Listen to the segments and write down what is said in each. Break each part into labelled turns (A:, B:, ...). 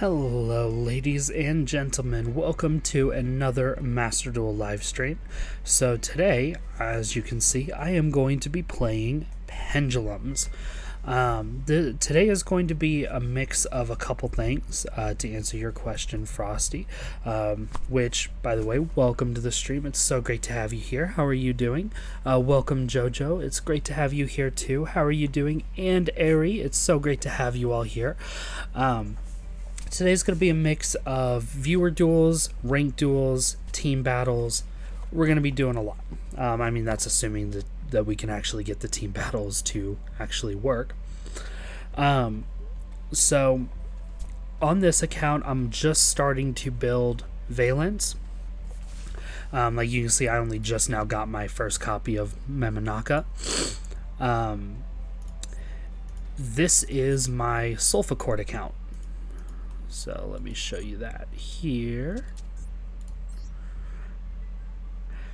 A: Hello ladies and gentlemen, welcome to another Master Duel live stream. So today, as you can see, I am going to be playing Pendulums. Today is going to be a mix of a couple things to answer your question, Frosty, which, by the way, welcome to the stream. It's so great to have you here. How are you doing? Welcome, Jojo. It's great to have you here too. How are you doing? And Ari, it's so great to have you all here. Today's going to be a mix of viewer duels, ranked duels, team battles. We're going to be doing a lot. I mean, that's assuming that we can actually get the team battles to actually work. So, on this account, I'm just starting to build Vaylantz. Like you can see, I only just now got my first copy of Memonaka. This is my Solfachord account. So let me show you that here.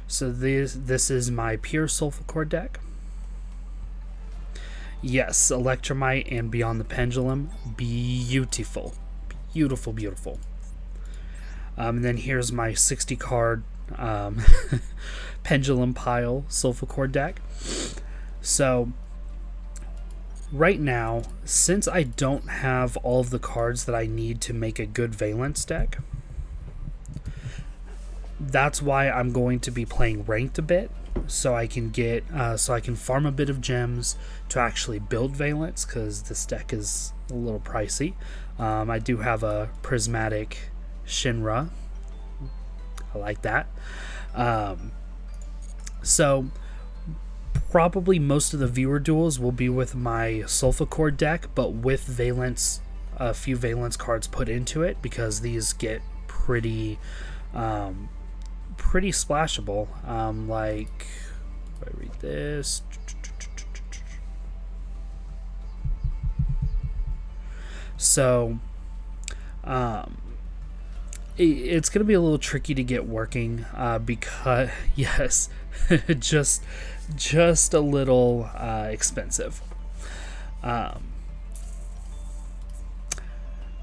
A: So this is my pure Solfachord deck. Yes, Electromite and Beyond the Pendulum, beautiful, beautiful, beautiful. And then here's my 60 card Pendulum Pile Solfachord deck. So right now, since I don't have all of the cards that I need to make a good Vaylantz deck, that's why I'm going to be playing ranked a bit, so I can get so I can farm a bit of gems to actually build Vaylantz, because this deck is a little pricey. I do have a prismatic Shinra. I like that. So probably most of the viewer duels will be with my Solfachord deck, but with Vaylantz, a few Vaylantz cards put into it, because these get pretty splashable. Like, if I read this, so it's going to be a little tricky to get working, because yes, just a little expensive.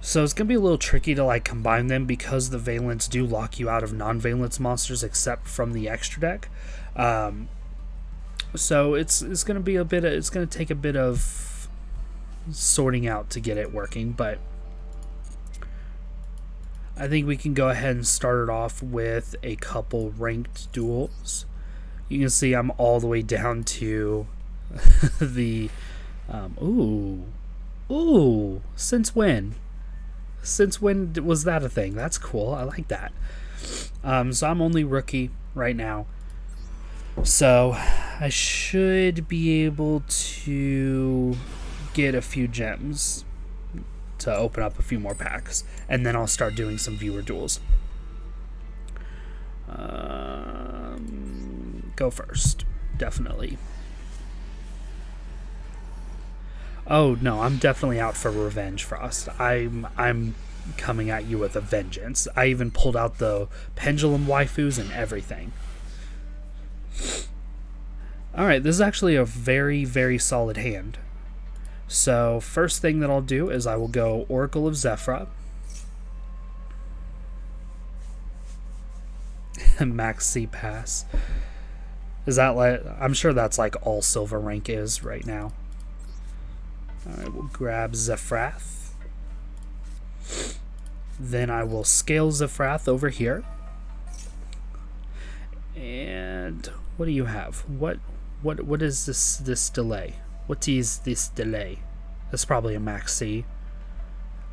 A: So it's going to be a little tricky to like combine them, because the Vaylantz do lock you out of non-Vaylantz monsters except from the extra deck. So it's going to be it's going to take a bit of sorting out to get it working, but I think we can go ahead and start it off with a couple ranked duels. You can see I'm all the way down to the ooh, since when? Since when was that a thing? That's cool. I like that. So I'm only rookie right now. So I should be able to get a few gems to open up a few more packs, and then I'll start doing some viewer duels. Go first, definitely. Oh no, I'm definitely out for revenge, Frost. I'm coming at you with a vengeance. I even pulled out the pendulum waifus and everything. Alright, this is actually a very, very solid hand. So first thing that I'll do is I will go Oracle of Zephyra. Max C pass. Is that like, I'm sure that's like all silver rank is right now. Alright, we'll grab Zephyrath. Then I will scale Zephyrath over here. And what do you have? What is this delay? What is this delay? That's probably a Max C.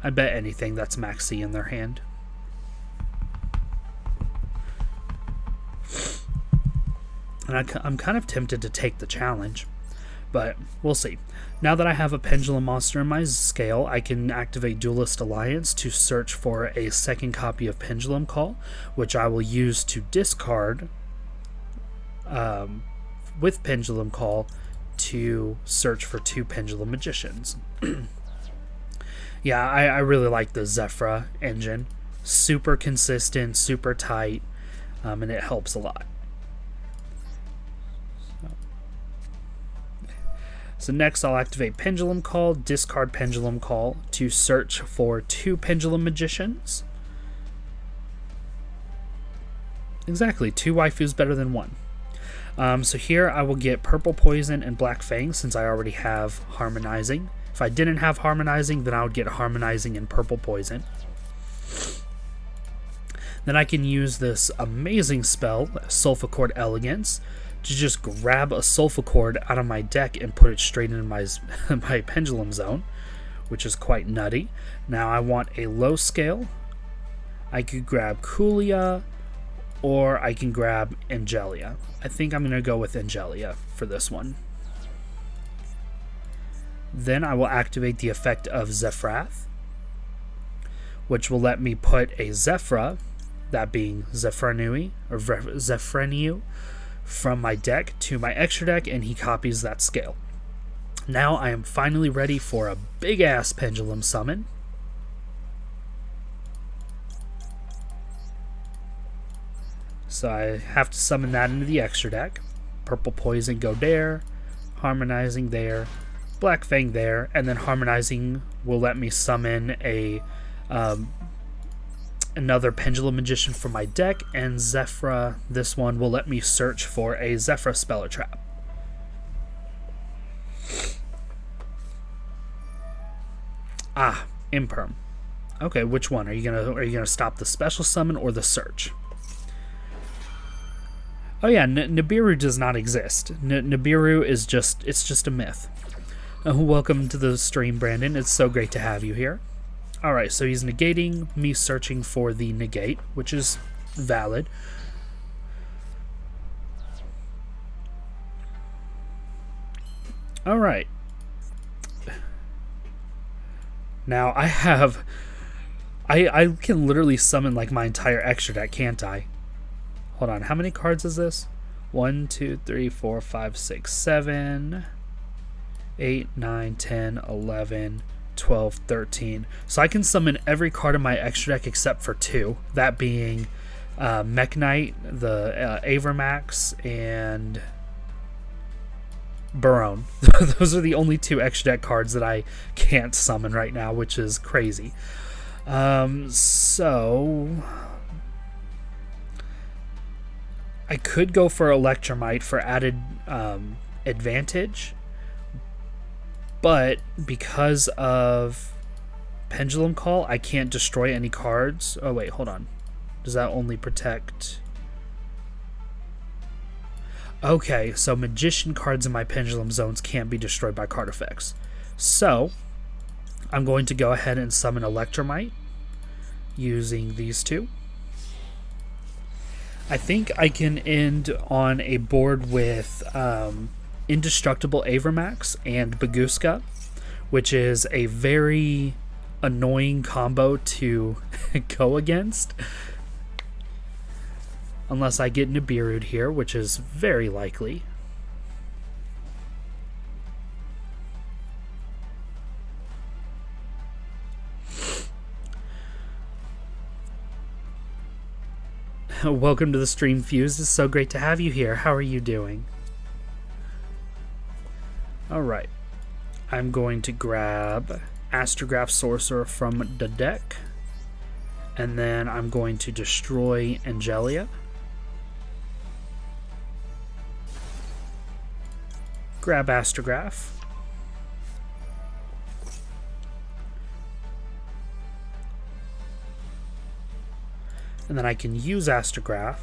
A: I bet anything that's Max C in their hand. And I'm kind of tempted to take the challenge, but we'll see. Now that I have a pendulum monster in my scale, I can activate Duelist Alliance to search for a second copy of Pendulum Call, which I will use to discard with Pendulum Call to search for 2 Pendulum Magicians. Yeah, I really like the Zephyra engine. Super consistent, super tight, and it helps a lot. So next I'll activate Pendulum Call, discard Pendulum Call to search for 2 Pendulum Magicians. Exactly, 2 waifus better than 1. So here I will get Purple Poison and Black Fang since I already have Harmonizing. If I didn't have Harmonizing, then I would get Harmonizing and Purple Poison. Then I can use this amazing spell, Solfachord Elegance, to just grab a Solfachord out of my deck and put it straight into my Pendulum Zone, which is quite nutty. Now I want a low scale. I could grab Kulia, or I can grab Angelia. I think I'm going to go with Angelia for this one. Then I will activate the effect of Zephyrath, which will let me put a Zephyra, that being Zephreniu, or Zephreniu, from my deck to my extra deck, and he copies that scale. Now I am finally ready for a big-ass Pendulum summon. So I have to summon that into the extra deck. Purple Poison go there, Harmonizing there, Black Fang there, and then Harmonizing will let me summon another Pendulum Magician from my deck, and Zephyra, this one, will let me search for a Zephyra Speller Trap. Ah, Imperm. Okay, which one? Are you gonna stop the special summon or the search? Oh yeah, Nibiru does not exist. Nibiru is just a myth. Welcome to the stream, Brandon. It's so great to have you here. Alright, so he's negating me searching for the negate, which is valid. Alright. Now I can literally summon like my entire extra deck, can't I? Hold on, how many cards is this? 1, 2, 3, 4, 5, 6, 7, 8, 9, 10, 11, 12, 13. So I can summon every card in my extra deck except for 2. That being Mech Knight, the Avermax, and Barone. Those are the only 2 extra deck cards that I can't summon right now, which is crazy. So I could go for Electromite for added advantage, but because of Pendulum Call, I can't destroy any cards. Oh wait, hold on. Does that only protect... Okay, so Magician cards in my Pendulum Zones can't be destroyed by card effects. So I'm going to go ahead and summon Electromite using these 2. I think I can end on a board with Indestructible Avermax and Baguska, which is a very annoying combo to go against. Unless I get Nibiru'd here, which is very likely. Welcome to the stream, Fused. It's so great to have you here. How are you doing? Alright. I'm going to grab Astrograph Sorcerer from the deck. And then I'm going to destroy Angelia. Grab Astrograph. And then I can use Astrograph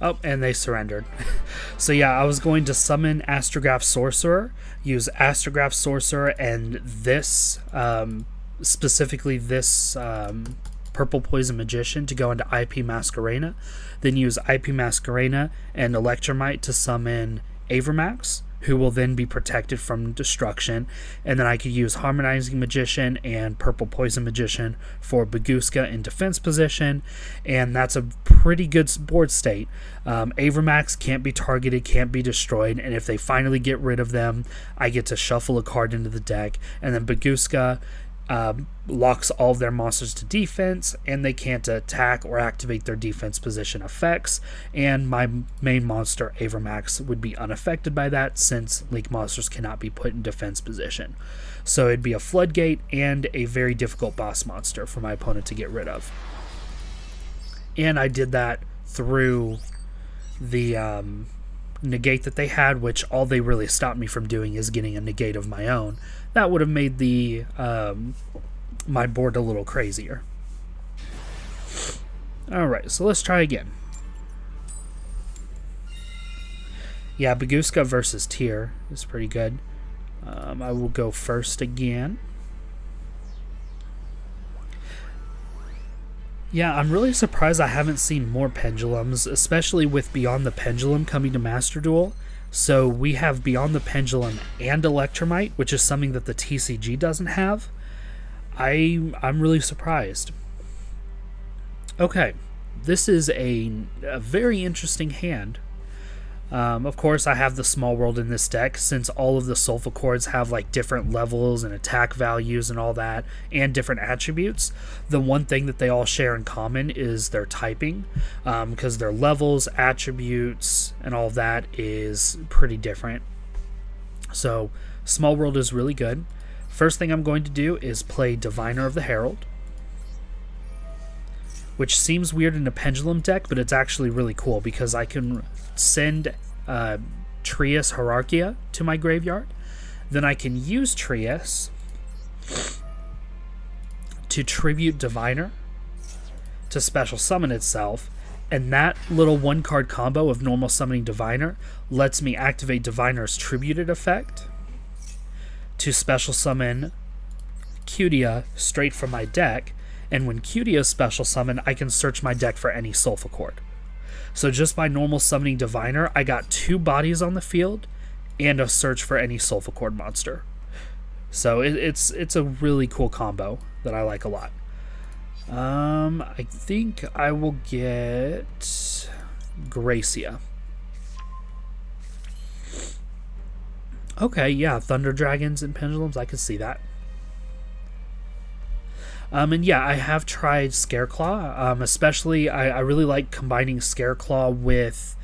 A: Oh, and they surrendered. So yeah, I was going to summon Astrograph Sorcerer, use Astrograph Sorcerer and this, specifically this Purple Poison Magician to go into IP Masquerena, then use IP Masquerena and Electromite to summon Avermax, who will then be protected from destruction. And then I could use Harmonizing Magician and Purple Poison Magician for Baguska in defense position, and that's a pretty good board state. Avermax can't be targeted, can't be destroyed, and if they finally get rid of them, I get to shuffle a card into the deck, and then Baguska locks all of their monsters to defense, and they can't attack or activate their defense position effects, and my main monster Avermax would be unaffected by that since Link monsters cannot be put in defense position. So it'd be a floodgate and a very difficult boss monster for my opponent to get rid of. And I did that through the negate that they had, which all they really stopped me from doing is getting a negate of my own. That would have made the my board a little crazier. Alright, so let's try again. Yeah, Baguska versus Tyr is pretty good. I will go first again. Yeah, I'm really surprised I haven't seen more Pendulums, especially with Beyond the Pendulum coming to Master Duel. So we have Beyond the Pendulum and Electromite, which is something that the TCG doesn't have. I'm really surprised. Okay, this is a very interesting hand. Of course, I have the Small World in this deck, since all of the Solfachords have like different levels and attack values and all that, and different attributes. The one thing that they all share in common is their typing, because their levels, attributes, and all of that is pretty different. So, Small World is really good. First thing I'm going to do is play Diviner of the Herald, which seems weird in a Pendulum deck, but it's actually really cool because I can send Trias Hierarchia to my graveyard. Then I can use Trias to tribute Diviner to special summon itself, and that little one-card combo of normal summoning Diviner lets me activate Diviner's tributed effect to special summon Cutia straight from my deck, and when Cutia is special summon, I can search my deck for any Solfachord. So just by normal summoning Diviner, I got 2 bodies on the field and a search for any Solfachord monster. So it's a really cool combo that I like a lot. I think I will get Gracia. Okay, yeah, Thunder Dragons and Pendulums, I can see that. And yeah, I have tried Scareclaw, especially I really like combining Scareclaw with,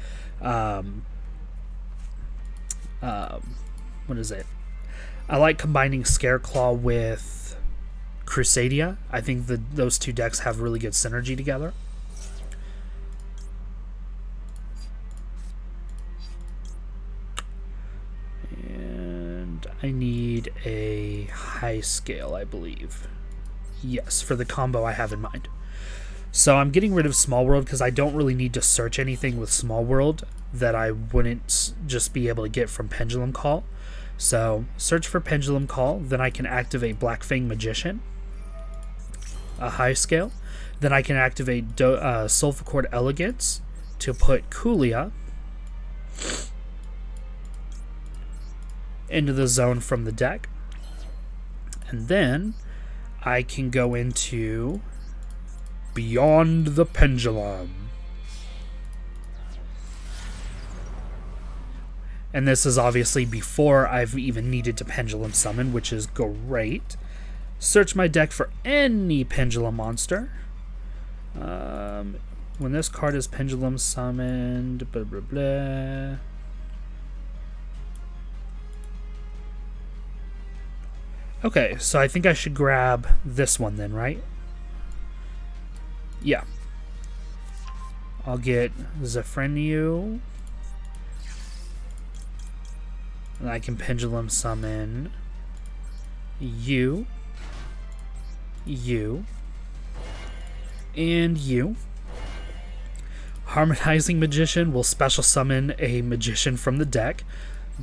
A: what is it? I like combining Scareclaw with Crusadia. I think those two decks have really good synergy together. And I need a high scale, I believe. Yes, for the combo I have in mind. So I'm getting rid of Small World because I don't really need to search anything with Small World that I wouldn't just be able to get from Pendulum Call. So search for Pendulum Call, then I can activate Black Fang Magician, a high scale. Then I can activate Solfachord Elegance to put Kulia into the zone from the deck. And then I can go into Beyond the Pendulum. And this is obviously before I've even needed to Pendulum Summon, which is great. Search my deck for any Pendulum monster. When this card is Pendulum Summoned, blah blah blah. Okay, so I think I should grab this one then, right? Yeah. I'll get Zephreniu. And I can Pendulum Summon you, and you. Harmonizing Magician will special summon a Magician from the deck.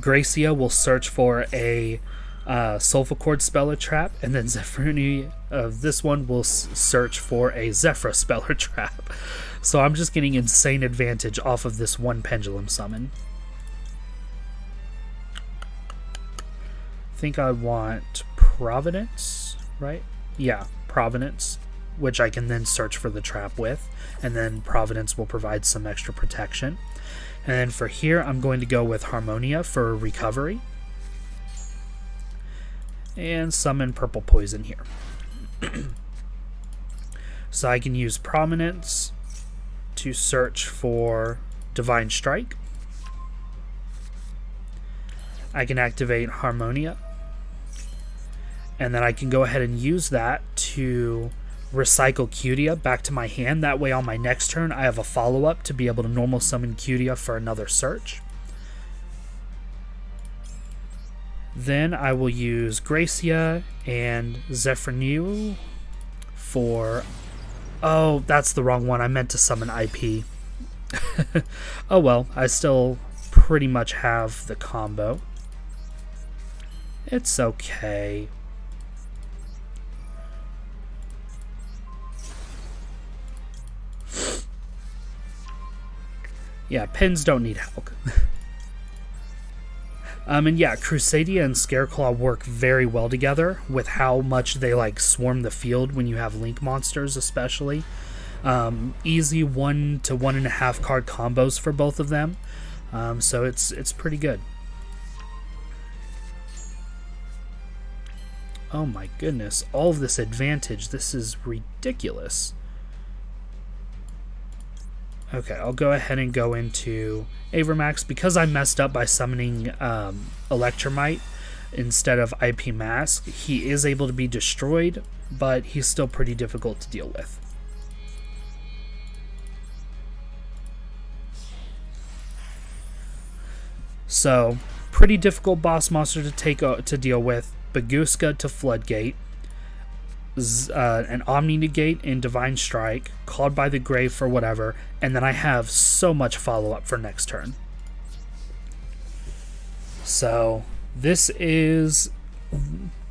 A: Gracia will search for a Solfachord Speller Trap, and then Zephreniu of this one will search for a Zephyr Speller Trap. So I'm just getting insane advantage off of this one Pendulum Summon. think I want Providence, right? Yeah, Providence, which I can then search for the trap with, and then Providence will provide some extra protection. And then for here, I'm going to go with Harmonia for recovery. And summon Purple Poison here. So I can use Prominence to search for Divine Strike. I can activate Harmonia. And then I can go ahead and use that to recycle Cutia back to my hand. That way on my next turn I have a follow-up to be able to normal summon Cutia for another search. Then I will use Gracia and Zephyr for... Oh, that's the wrong one. I meant to summon IP. Oh well, I still pretty much have the combo. It's okay. Yeah, pins don't need Hulk. And yeah, Crusadia and Scareclaw work very well together with how much they like swarm the field when you have Link monsters, especially. Easy 1 to 1.5 card combos for both of them, so it's pretty good. Oh my goodness, all of this advantage, this is ridiculous. Okay, I'll go ahead and go into Avermax. Because I messed up by summoning Electromite instead of IP Mask, he is able to be destroyed, but he's still pretty difficult to deal with. So, pretty difficult boss monster to deal with. Baguska to Floodgate. An Omni Negate and Divine Strike, Called by the Grave for whatever, and then I have so much follow-up for next turn. So this is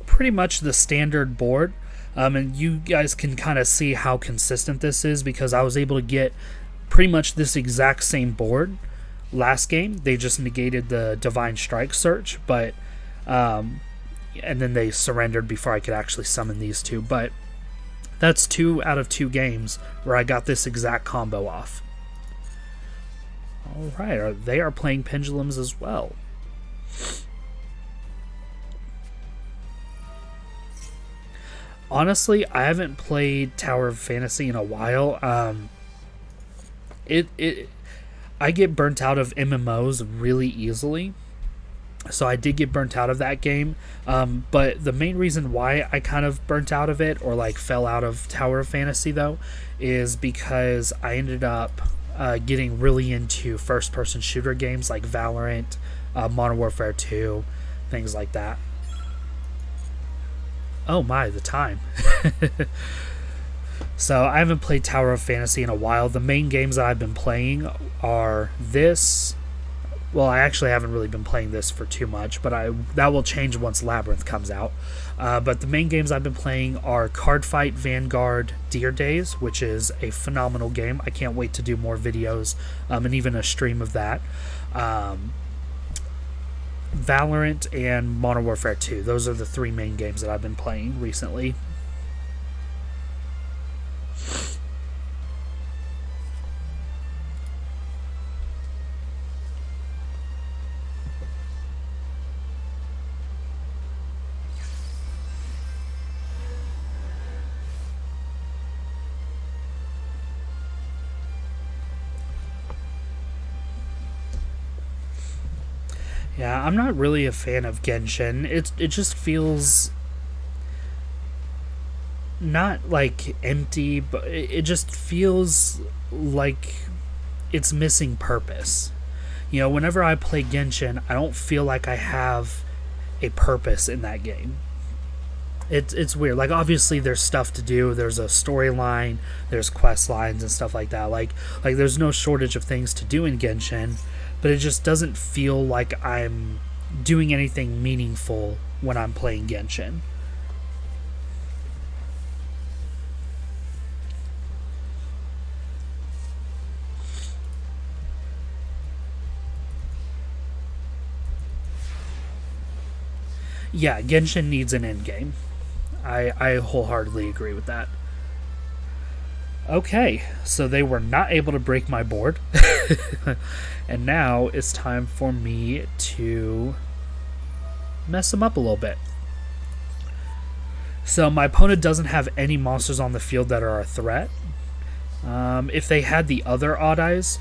A: pretty much the standard board, and you guys can kind of see how consistent this is because I was able to get pretty much this exact same board last game. They just negated the Divine Strike search, but and then they surrendered before I could actually summon these two. But that's 2 out of 2 games where I got this exact combo off. Alright, they are playing Pendulums as well. Honestly, I haven't played Tower of Fantasy in a while. I get burnt out of MMOs really easily. So I did get burnt out of that game, but the main reason why I kind of burnt out of it, or like fell out of Tower of Fantasy though, is because I ended up getting really into first-person shooter games like Valorant, Modern Warfare 2, things like that. Oh my, the time. So I haven't played Tower of Fantasy in a while. The main games that I've been playing are this. Well, I actually haven't really been playing this for too much, but that will change once Labyrinth comes out. But the main games I've been playing are Cardfight, Vanguard, Deer Days, which is a phenomenal game. I can't wait to do more videos and even a stream of that. Valorant and Modern Warfare 2. Those are the 3 main games that I've been playing recently. Yeah, I'm not really a fan of Genshin. It just feels not like empty, but it just feels like it's missing purpose. You know, whenever I play Genshin, I don't feel like I have a purpose in that game. It's weird. Like, obviously there's stuff to do. There's a storyline, there's quest lines and stuff like that. Like there's no shortage of things to do in Genshin, but it just doesn't feel like I'm doing anything meaningful when I'm playing Genshin. Yeah, Genshin needs an endgame. I wholeheartedly agree with that. Okay, so they were not able to break my board. And now it's time for me to mess them up a little bit. So my opponent doesn't have any monsters on the field that are a threat. If they had the other Odd Eyes,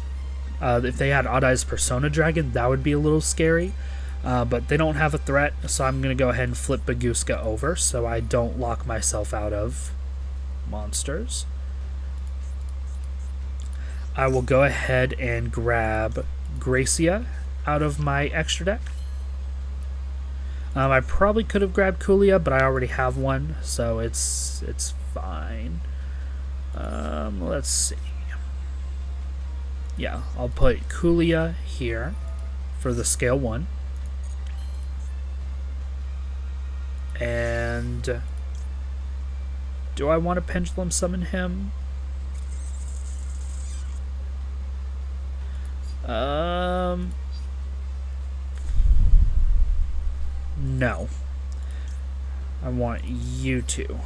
A: if they had Odd Eyes Persona Dragon, that would be a little scary. But they don't have a threat, so I'm going to go ahead and flip Baguska over so I don't lock myself out of monsters. I will go ahead and grab Gracia out of my extra deck. I probably could have grabbed Kulia, but I already have one, so it's fine. Let's see. Yeah, I'll put Kulia here for the scale 1. And do I want to pendulum summon him? No. I want you to.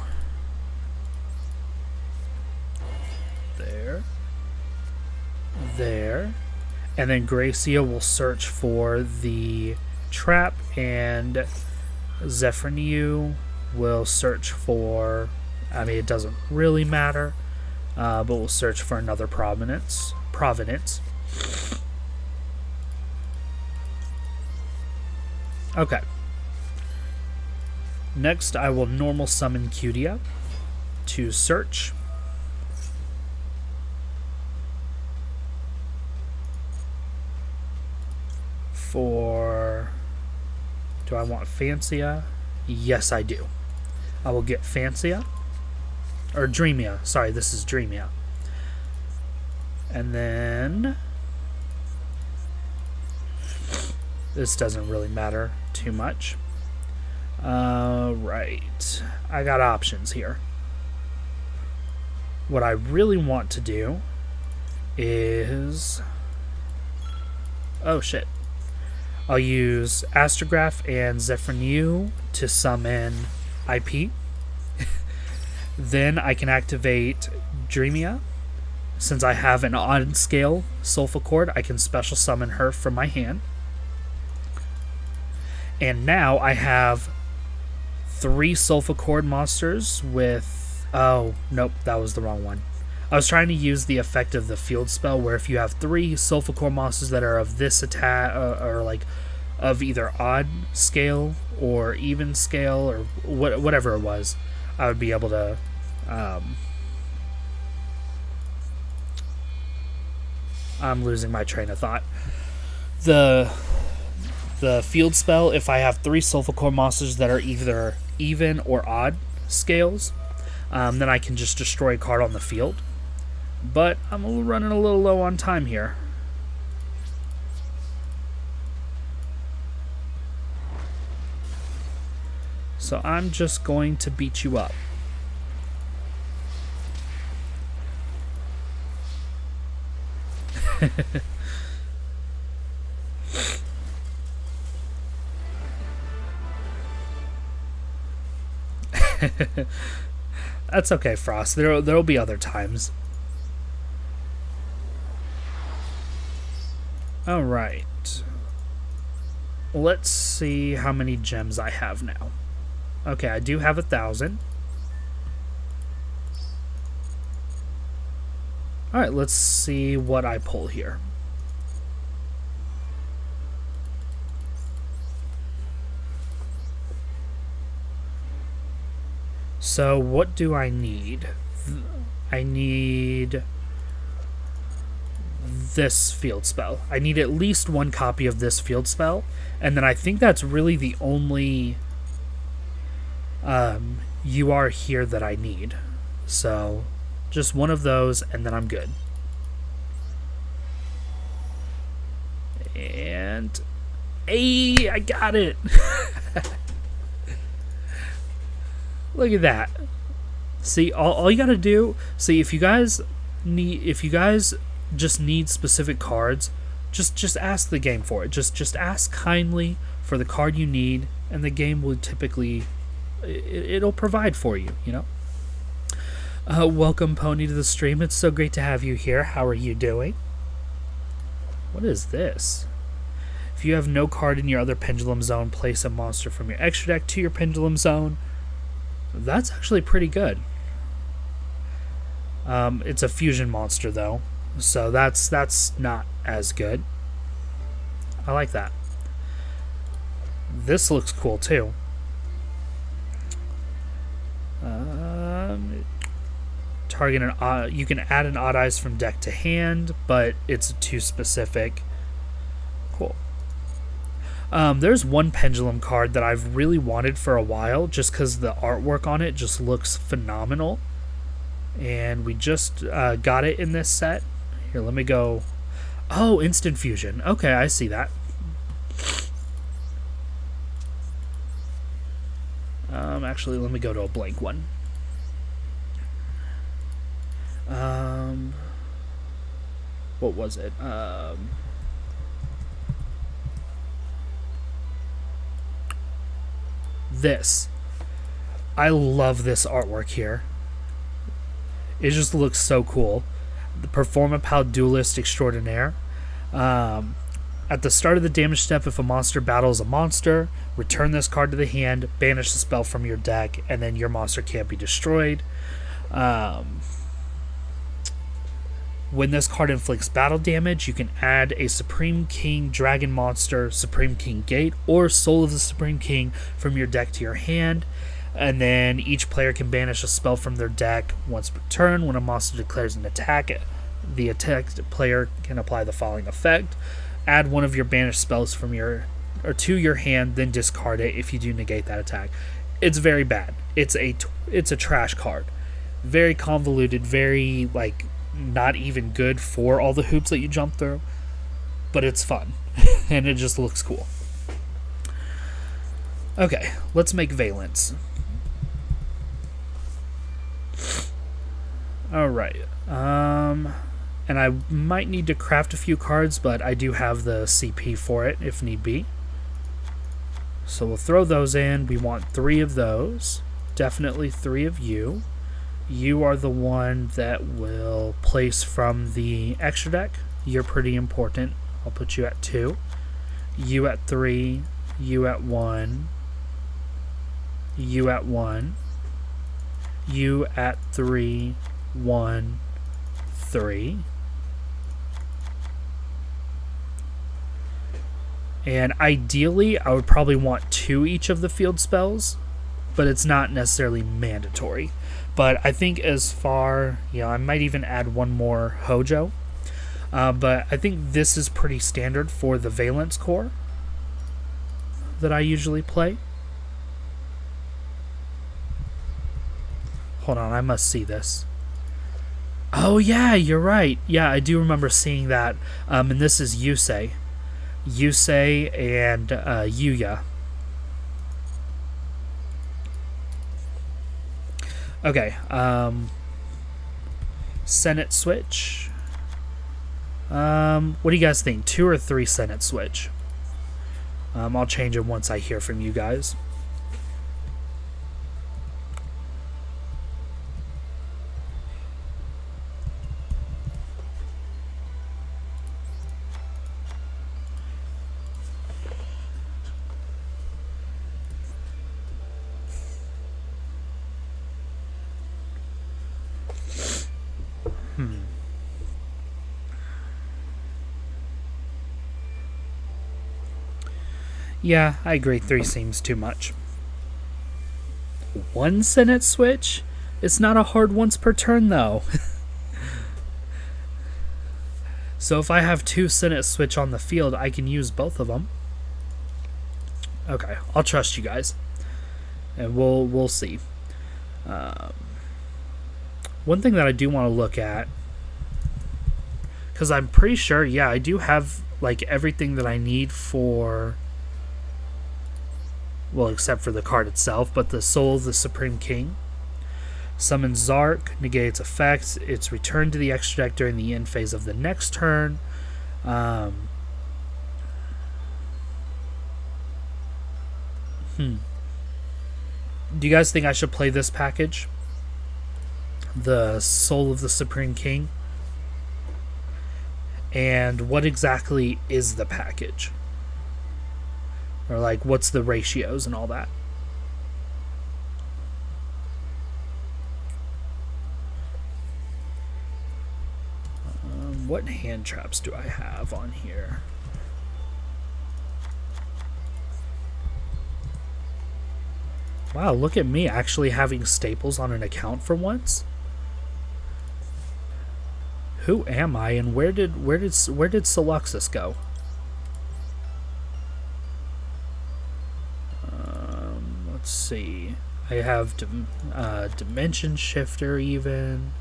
A: There. And then Gracia will search for the trap, and Zephyr will search for, I mean, it doesn't really matter, but we'll search for another Providence. Okay. Next, I will normal summon Cutia to search. For... do I want Fancia? Yes, I do. I will get Fancia. Or Dreamia. Sorry, this is Dreamia. And then... this doesn't really matter too much. Right. I got options here. What I really want to do is... oh, shit. I'll use Astrograph and Zephyr to summon IP. Then I can activate Dreamia. Since I have an odd scale Solfachord, I can special summon her from my hand. And now I have 3 Solfachord monsters with... oh, nope, that was the wrong one. I was trying to use the effect of the field spell, where if you have 3 Solfachord monsters that are of this attack, or like of either odd scale or even scale, or whatever it was, I would be able to... I'm losing my train of thought. The field spell, if I have 3 Solfachord monsters that are either even or odd scales, then I can just destroy a card on the field. But I'm running a little low on time here. So I'm just going to beat you up. That's okay, Frost. There'll be other times. Alright. Let's see how many gems I have now. Okay, I do have 1,000. Alright, let's see what I pull here. So, what do I need? I need this field spell. I need at least 1 copy of this field spell, and then I think that's really the only UR here that I need. So, just 1 of those, and then I'm good. And... hey, I got it! Look at that. See, all you gotta do... see, if you guys just need specific cards, just ask the game for it. Just ask kindly for the card you need, and the game will typically it'll provide for you, you know. Welcome, Pony, to the stream. It's so great to have you here. How are you doing? What is this? If you have no card in your other pendulum zone, place a monster from your extra deck to your pendulum zone. That's actually pretty good. It's a fusion monster though, so that's not as good. I like that. This looks cool too. Target an odd. You can add an odd eyes from deck to hand, but it's too specific. Cool. There's one pendulum card that I've really wanted for a while, just because the artwork on it just looks phenomenal, and we just got it in this set. Here, let me go. Oh, instant fusion. Okay, I see that. Actually, let me go to a blank one. What was it? This. I love this artwork here. It just looks so cool. The Performapal Duelist Extraordinaire. At the start of the damage step, if a monster battles a monster, return this card to the hand, banish the spell from your deck, and then your monster can't be destroyed. When this card inflicts battle damage, you can add a Supreme King Dragon monster, Supreme King Gate, or Soul of the Supreme King from your deck to your hand. And then each player can banish a spell from their deck once per turn. When a monster declares an attack, the attacked player can apply the following effect. Add one of your banished spells from to your hand, then discard it if you do negate that attack. It's very bad. It's a trash card. Very convoluted, very not even good for all the hoops that you jump through, but it's fun and it just looks cool. Okay, let's make Vaylantz. Alright, and I might need to craft a few cards, but I do have the CP for it if need be. So we'll throw those in. We want 3 of those. Definitely 3 of you. You are the one that will place from the extra deck. You're pretty important. I'll put you at 2. You at 3. You at 1. You at 1. You at 3. 1. 3. And ideally, I would probably want 2 each of the field spells, but it's not necessarily mandatory. But I think as far, I might even add 1 more Hojo. But I think this is pretty standard for the Vaylantz core that I usually play. Hold on, I must see this. Oh yeah, you're right. Yeah, I do remember seeing that. And this is Yusei. Yusei and Yuya. Okay, Senate switch. What do you guys think? 2 or 3 Senate switch? I'll change it once I hear from you guys. Yeah, I agree. 3 seems too much. 1 Senate switch? It's not a hard once per turn, though. So if I have 2 Senate switch on the field, I can use both of them. Okay, I'll trust you guys, and we'll see. One thing that I do want to look at, because I'm pretty sure, yeah, I do have everything that I need for. Well, except for the card itself, but the Soul of the Supreme King. Summon Zark, negates effects. It's returned to the extra deck during the end phase of the next turn. Do you guys think I should play this package? The Soul of the Supreme King? And what exactly is the package? Or like, what's the ratios and all that? What hand traps do I have on here? Wow, look at me actually having staples on an account for once. Who am I, and where did Soluxus go? Let's see. I have Dimension Shifter even.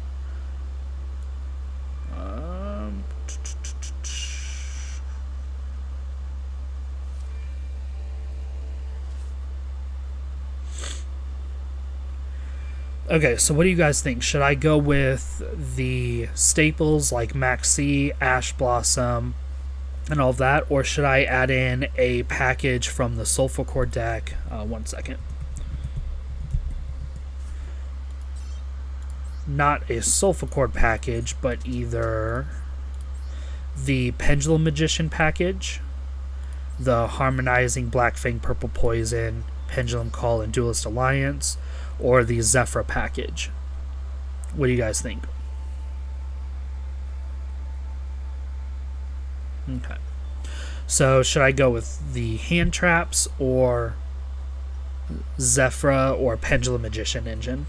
A: Okay, so what do you guys think? Should I go with the staples like Maxi, Ash Blossom, and all of that, or should I add in a package from the Solfachord deck? 1 second. Not a Solfachord package, but either the Pendulum Magician package, the Harmonizing Black Fang Purple Poison, Pendulum Call, and Duelist Alliance, or the Zephyr package. What do you guys think? Okay. So should I go with the hand traps or Zephyr or Pendulum Magician engine?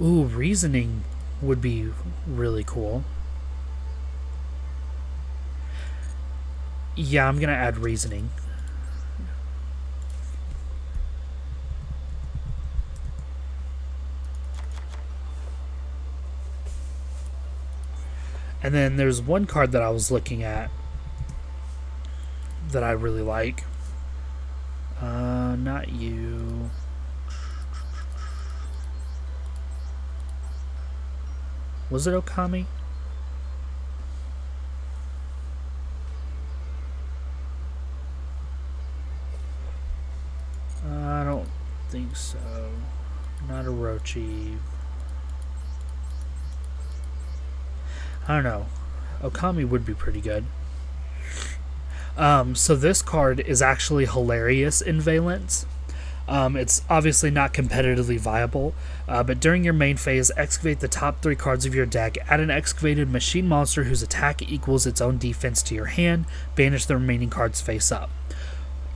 A: Ooh, Reasoning would be really cool. Yeah, I'm gonna add Reasoning. And then there's one card that I was looking at that I really like. Not you. Was it Okami? I don't think so. Not Orochi. I don't know. Okami would be pretty good. So this card is actually hilarious in Vaylantz. It's obviously not competitively viable, but during your main phase, excavate the top 3 cards of your deck, add an excavated machine monster whose attack equals its own defense to your hand, banish the remaining cards face up.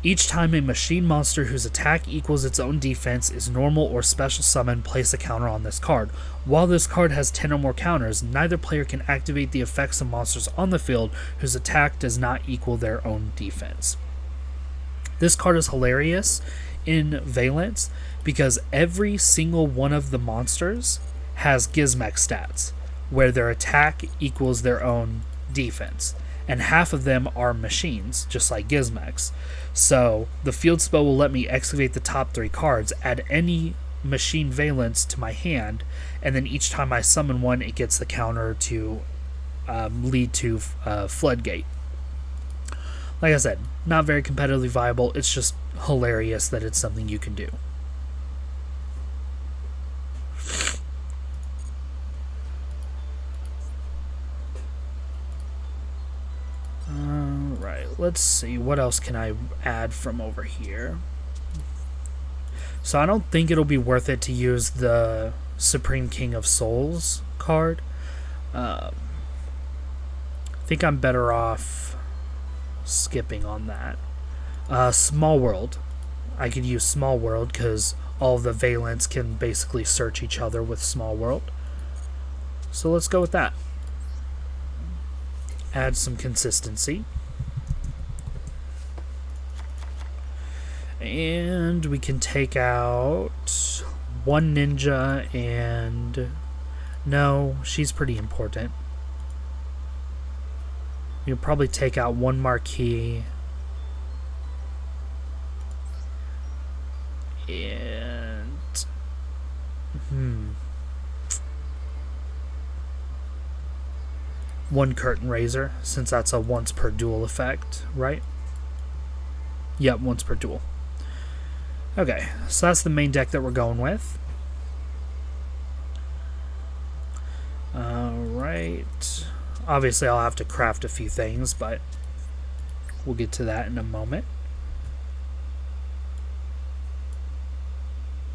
A: Each time a machine monster whose attack equals its own defense is normal or special summon, place a counter on this card. While this card has 10 or more counters, neither player can activate the effects of monsters on the field whose attack does not equal their own defense. This card is hilarious in Vaylantz because every single one of the monsters has Gizmek stats, where their attack equals their own defense. And half of them are machines, just like Gizmeks. So the field spell will let me excavate the top 3 cards, add any machine Vaylantz to my hand, and then each time I summon one, it gets the counter to lead to Floodgate. Like I said, not very competitively viable. It's just hilarious that it's something you can do. Let's see, what else can I add from over here? So I don't think it'll be worth it to use the Supreme King of Souls card. I think I'm better off skipping on that. Small World. I could use Small World because all the Vaylantz can basically search each other with Small World. So let's go with that. Add some consistency. And we can take out one ninja and... No, she's pretty important. You'll probably take out one marquee. And... one curtain raiser, since that's a once per duel effect, right? Yep, once per duel. Okay, so that's the main deck that we're going with. Alright. Obviously, I'll have to craft a few things, but we'll get to that in a moment.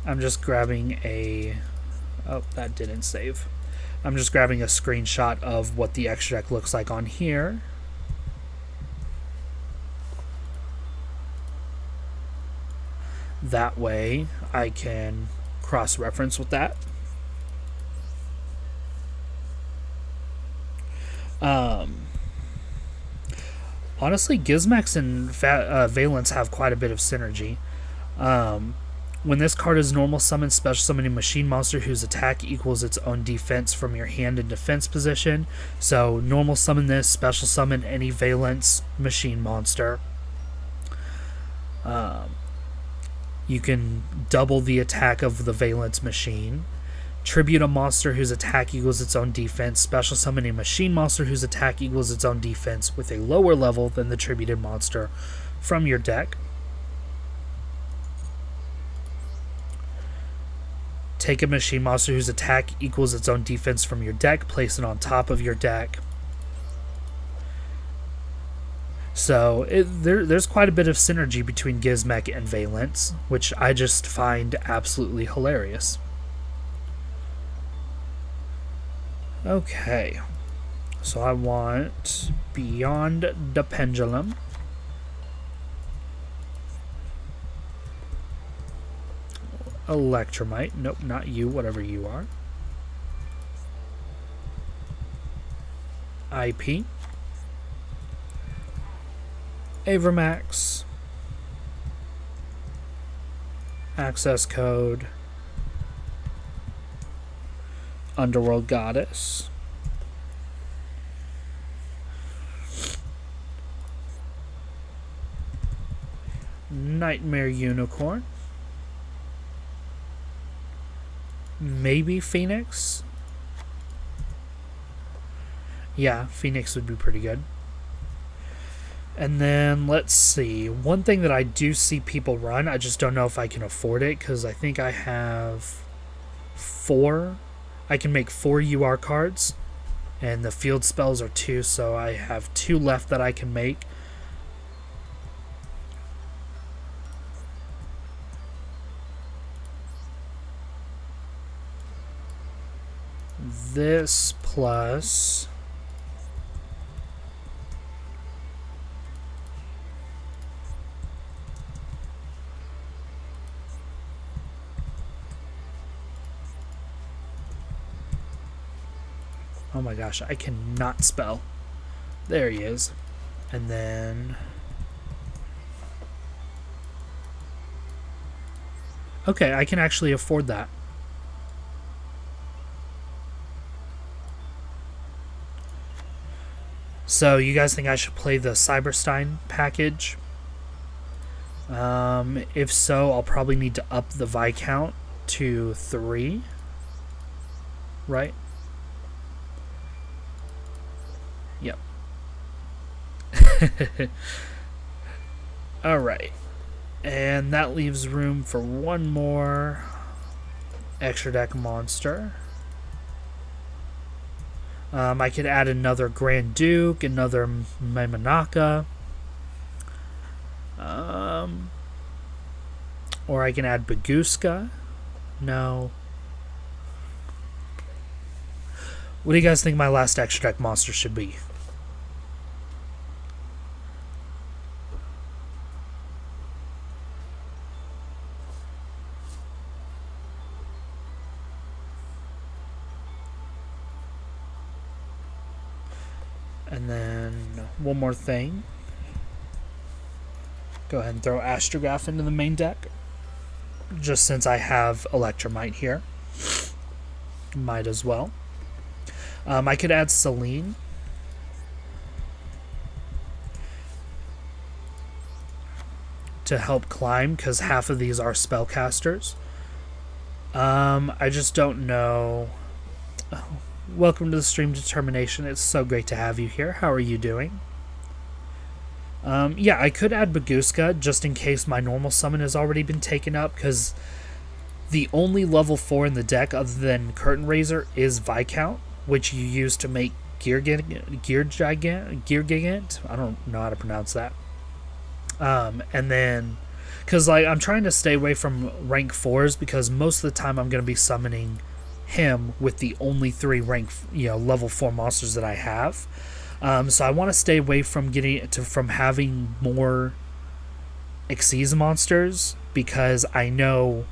A: I'm just grabbing a... Oh, that didn't save. I'm just grabbing a screenshot of what the extra deck looks like on here. That way, I can cross-reference with that. Honestly, Gizmex and Vaylantz have quite a bit of synergy. When this card is normal summon, special summon a machine monster whose attack equals its own defense from your hand in defense position. So normal summon this, special summon any Vaylantz machine monster. You can double the attack of the Vaylantz machine. Tribute a monster whose attack equals its own defense. Special summon a machine monster whose attack equals its own defense with a lower level than the tributed monster from your deck. Take a machine monster whose attack equals its own defense from your deck. Place it on top of your deck. So there's quite a bit of synergy between Gizmex and Vaylantz, which I just find absolutely hilarious. Okay, so I want Beyond the Pendulum. Electromite. Nope, not you, whatever you are. IP. Avermax. Access code. Underworld Goddess. Nightmare Unicorn. Maybe Phoenix? Yeah, Phoenix would be pretty good. And then, let's see. One thing that I do see people run, I just don't know if I can afford it, because I think I have 4. I can make 4 UR cards, and the field spells are 2, so I have 2 left that I can make. This plus... Oh my gosh, I cannot spell. There he is. And then... Okay, I can actually afford that. So, you guys think I should play the Cyberstein package? If so, I'll probably need to up the Viscount to 3. Right? Yep. Alright. And that leaves room for one more extra deck monster. I could add another Grand Duke, another Memonaka. Or I can add Baguska. No. What do you guys think my last extra deck monster should be? And then one more thing. Go ahead and throw Astrograph into the main deck. Just since I have Electromite here. Might as well. I could add Selene. To help climb, because half of these are spellcasters. I just don't know. Oh, Welcome to the stream, Determination. It's so great to have you here. How are you doing? Yeah, I could add Baguska just in case my normal summon has already been taken up, because the only level 4 in the deck other than Curtain Raiser is Viscount, which you use to make Gear Gigant. I don't know how to pronounce that. And then, because like I'm trying to stay away from rank 4s, because most of the time I'm going to be summoning him with the only 3 level 4 monsters that I have. So I want to stay away from from having more Xyz monsters, because I know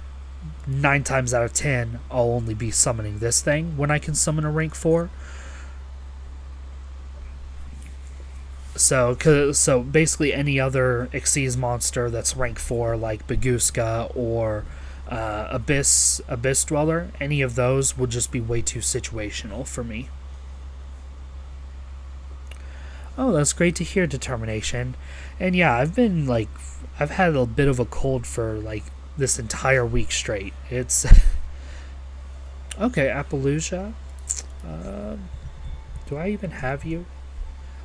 A: 9 times out of 10 I'll only be summoning this thing when I can summon a rank 4. So basically any other Xyz monster that's rank 4, like Baguska or Abyss Dweller, any of those will just be way too situational for me. Oh, that's great to hear, Determination. And yeah, I've had a bit of a cold for like this entire week straight. It's okay, Appaloosa. Do I even have you?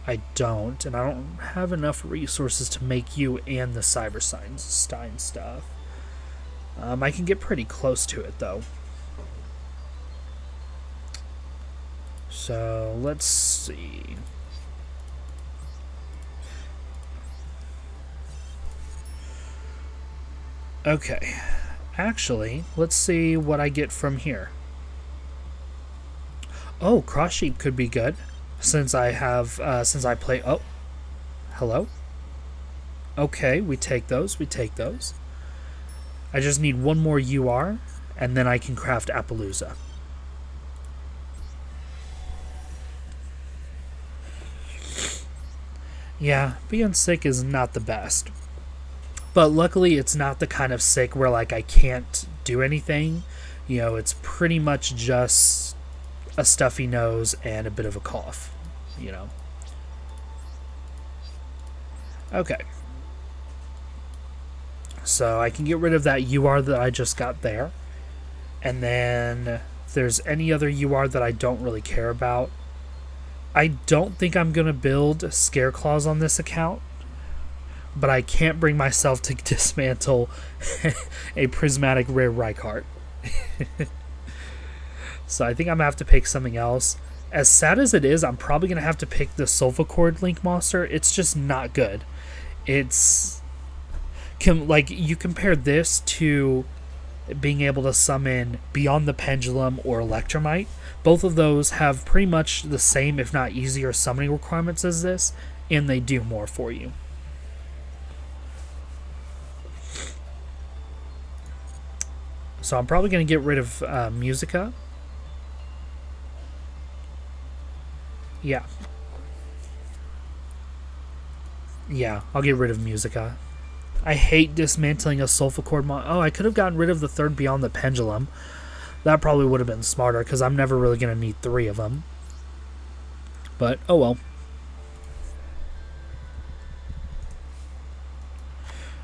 A: I don't, and I don't have enough resources to make you and the Cyberstein stuff. I can get pretty close to it though. So let's see. Okay, actually, let's see what I get from here. Oh, Cross Sheep could be good, since I play. Oh, hello. Okay, we take those. I just need one more UR, and then I can craft Appaloosa. Yeah, being sick is not the best. But luckily, it's not the kind of sick where like I can't do anything. You know, it's pretty much just a stuffy nose and a bit of a cough. You know. Okay. So I can get rid of that UR that I just got there. And then if there's any other UR that I don't really care about, I don't think I'm going to build Scareclaws on this account. But I can't bring myself to dismantle a prismatic rare Rykart. So I think I'm going to have to pick something else. As sad as it is, I'm probably going to have to pick the Solfachord Link monster. It's just not good. It's like you compare this to being able to summon Beyond the Pendulum or Electromite. Both of those have pretty much the same, if not easier, summoning requirements as this, and they do more for you. So I'm probably going to get rid of Musica. Yeah. Yeah, I'll get rid of Musica. I hate dismantling a Solfachord Oh, I could have gotten rid of the third Beyond the Pendulum. That probably would have been smarter, because I'm never really going to need 3 of them. But, oh well.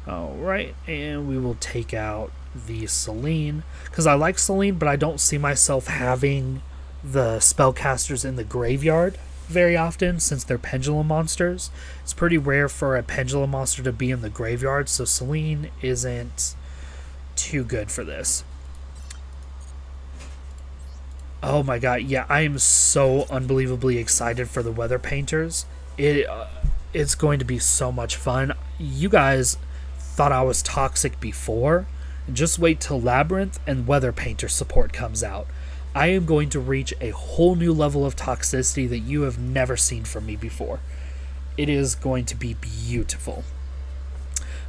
A: Alright, and we will take out the Selene, because I like Selene, but I don't see myself having the spellcasters in the graveyard very often, since they're pendulum monsters. It's pretty rare for a pendulum monster to be in the graveyard, so Selene isn't too good for this. Oh my god, yeah, I am so unbelievably excited for the Weather Painters. It's going to be so much fun. You guys thought I was toxic before. Just wait till Labyrinth and Weather Painter support comes out. I am going to reach a whole new level of toxicity that you have never seen from me before. It is going to be beautiful.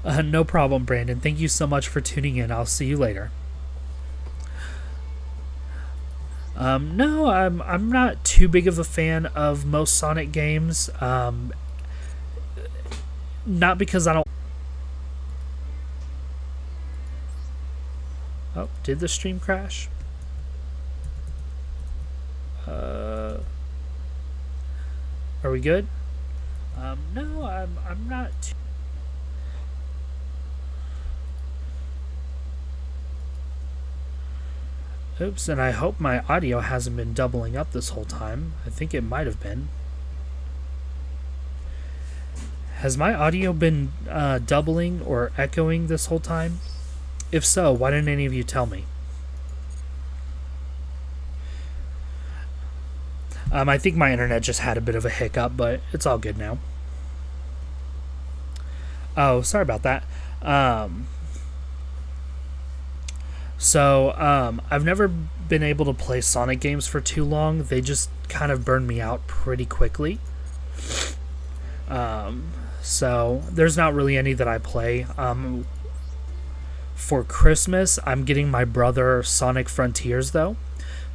A: No problem, Brandon. Thank you so much for tuning in. I'll see you later. No, I'm not too big of a fan of most Sonic games. Not because I don't. Oh, did the stream crash? Are we good? No, I'm not too. Oops, and I hope my audio hasn't been doubling up this whole time. I think it might have been. Has my audio been doubling or echoing this whole time? If so, why didn't any of you tell me? I think my internet just had a bit of a hiccup, but it's all good now. Oh, sorry about that. I've never been able to play Sonic games for too long. They just kind of burn me out pretty quickly. So there's not really any that I play. For Christmas, I'm getting my brother Sonic Frontiers, though.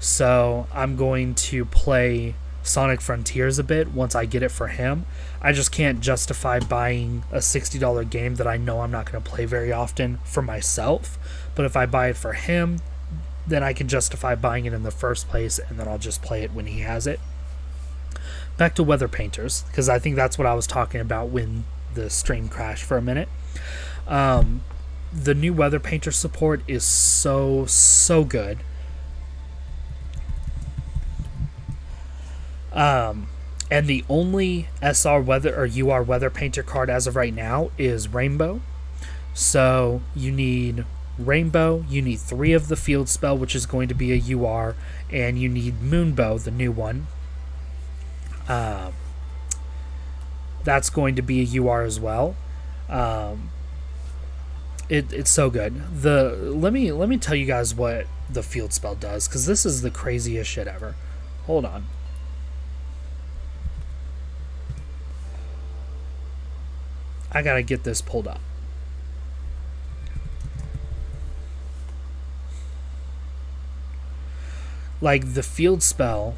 A: So I'm going to play Sonic Frontiers a bit once I get it for him. I just can't justify buying a $60 game that I know I'm not going to play very often for myself. But if I buy it for him, then I can justify buying it in the first place, and then I'll just play it when he has it. Back to Weather Painters, because I think that's what I was talking about when the stream crashed for a minute. The new Weather Painter support is so good. And the only SR Weather or UR Weather Painter card as of right now is Rainbow. So you need Rainbow, you need 3 of the Field Spell, which is going to be a UR, and you need Moonbow, the new one. That's going to be a UR as well. It's so good. Let me tell you guys what the Field Spell does, because this is the craziest shit ever. Hold on. I gotta get this pulled up. Like, the Field Spell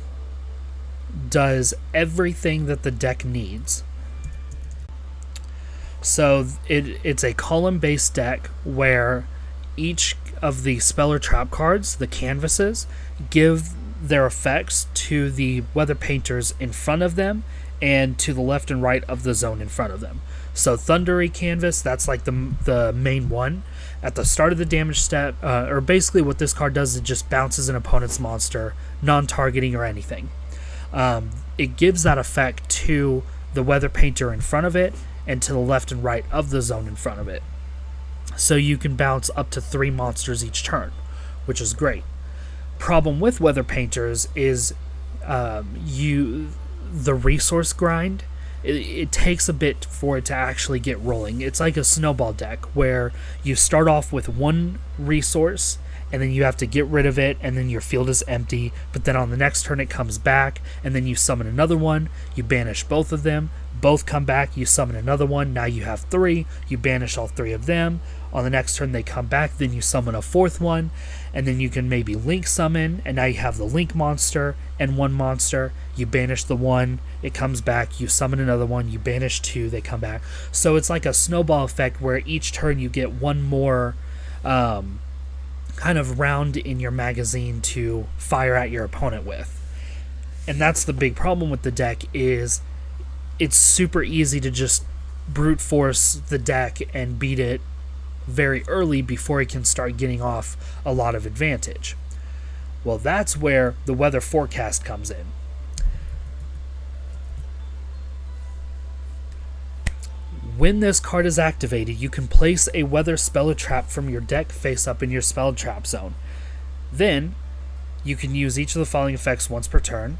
A: does everything that the deck needs. So it's a column-based deck where each of the spell or trap cards, the canvases, give their effects to the Weather Painters in front of them and to the left and right of the zone in front of them. So Thundery Canvas, that's like the main one. At the start of the damage step, or basically what this card does, it just bounces an opponent's monster, non-targeting or anything. It gives that effect to the Weather Painter in front of it and to the left and right of the zone in front of it. So you can bounce up to 3 monsters each turn, which is great. Problem with Weather Painters is the resource grind. It takes a bit for it to actually get rolling. It's like a snowball deck where you start off with 1 resource and then you have to get rid of it, and then your field is empty, but then on the next turn it comes back, and then you summon another one, you banish both of them, both come back, you summon another one, now you have 3, you banish all 3 of them, on the next turn they come back, then you summon a 4th one, and then you can maybe link summon, and now you have the link monster and 1 monster, you banish the 1, it comes back, you summon another one, you banish 2, they come back. So it's like a snowball effect where each turn you get 1 more kind of round in your magazine to fire at your opponent with. And that's the big problem with the deck, is it's super easy to just brute force the deck and beat it very early before it can start getting off a lot of advantage. Well, that's where the weather forecast comes in. When this card is activated, you can place a weather spell or trap from your deck face up in your spell trap zone. Then, you can use each of the following effects once per turn.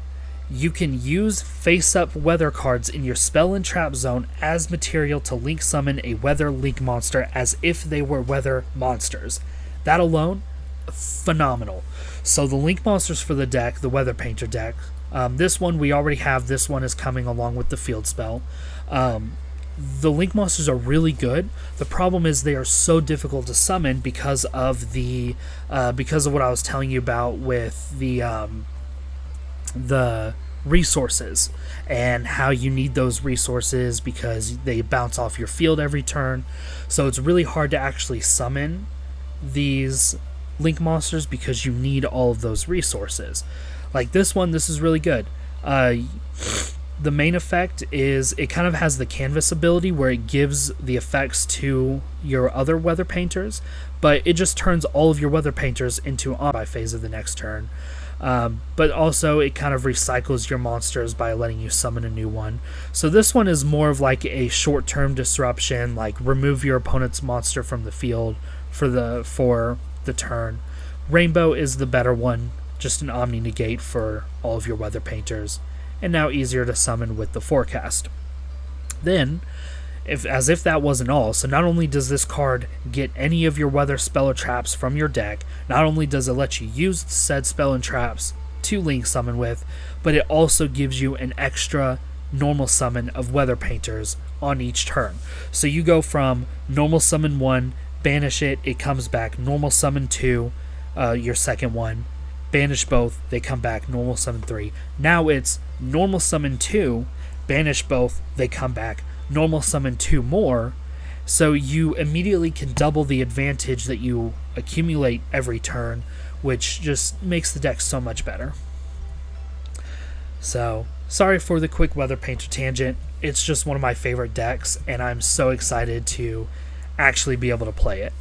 A: You can use face-up weather cards in your spell and trap zone as material to link summon a weather link monster as if they were weather monsters. That alone, phenomenal. So the link monsters for the deck, the Weather Painter deck, this one we already have. This one is coming along with the field spell. The link monsters are really good. The problem is they are so difficult to summon because of what I was telling you about with the resources and how you need those resources because they bounce off your field every turn. So it's really hard to actually summon these link monsters because you need all of those resources. Like this one, this is really good. the main effect is it kind of has the canvas ability where it gives the effects to your other weather painters, but it just turns all of your weather painters into on by phase of the next turn. But also it kind of recycles your monsters by letting you summon a new one. So this one is more of like a short-term disruption, like remove your opponent's monster from the field for the turn. Rainbow is the better one, just an Omni Negate for all of your weather painters, and now easier to summon with the forecast. Then, as if that wasn't all, so not only does this card get any of your weather spell or traps from your deck, not only does it let you use said spell and traps to link summon with, but it also gives you an extra normal summon of weather painters on each turn. So you go from normal summon 1, banish it, it comes back, normal summon 2, your second one, banish both, they come back, normal summon 3. Now it's normal summon 2, banish both, they come back, normal summon 2 more, so you immediately can double the advantage that you accumulate every turn, which just makes the deck so much better. So, sorry for the quick weather painter tangent, it's just one of my favorite decks, and I'm so excited to actually be able to play it.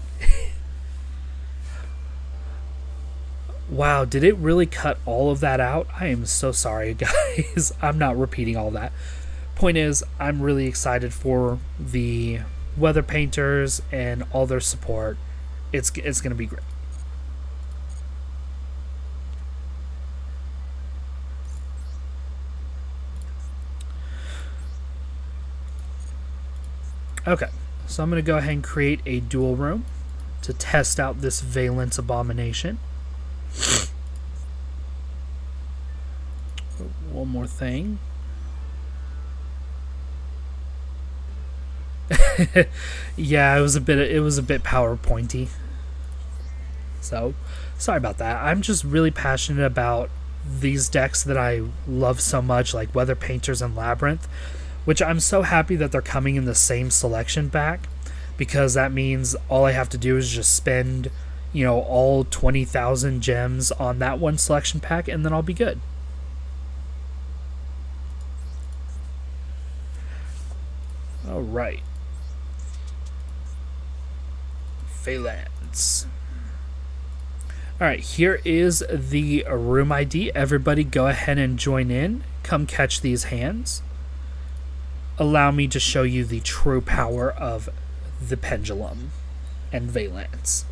A: Wow, did it really cut all of that out? I am so sorry, guys. I'm not repeating all that. Point is, I'm really excited for the weather painters and all their support. It's going to be great. Okay, so I'm going to go ahead and create a duel room to test out this Vaylantz abomination. One more thing. Yeah, it was a bit PowerPointy. So, sorry about that. I'm just really passionate about these decks that I love so much, like Weather Painters and Labyrinth, which I'm so happy that they're coming in the same selection pack, because that means all I have to do is just spend, all 20,000 gems on that one selection pack, and then I'll be good. All right. Vaylantz. All right, here is the room ID. Everybody go ahead and join in. Come catch these hands. Allow me to show you the true power of the pendulum and Vaylantz.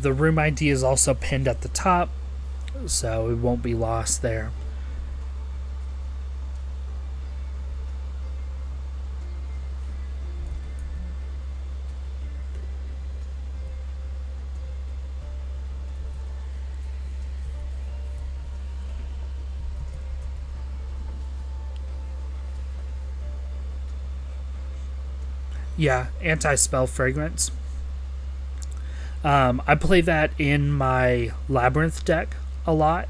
A: The room ID is also pinned at the top, so it won't be lost there. Yeah, anti-spell fragrance. I play that in my Labyrinth deck a lot,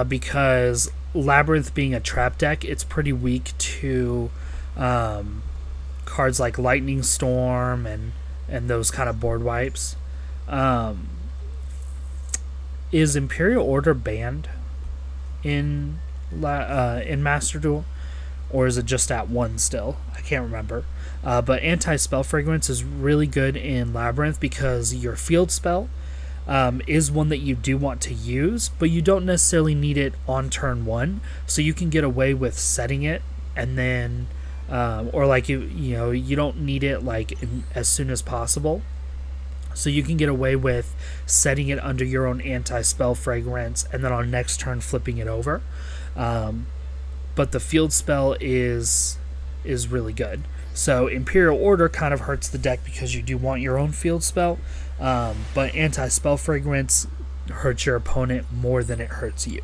A: because Labyrinth being a trap deck, it's pretty weak to cards like Lightning Storm and those kind of board wipes. Is Imperial Order banned in Master Duel, or is it just at 1 still? I can't remember. But anti-spell fragrance is really good in Labyrinth because your field spell is one that you do want to use, but you don't necessarily need it on turn 1, so you can get away with setting it, and then or like you don't need it like as soon as possible, so you can get away with setting it under your own anti-spell fragrance, and then on next turn flipping it over. But the field spell is really good. So Imperial Order kind of hurts the deck because you do want your own field spell, but anti-spell fragrance hurts your opponent more than it hurts you.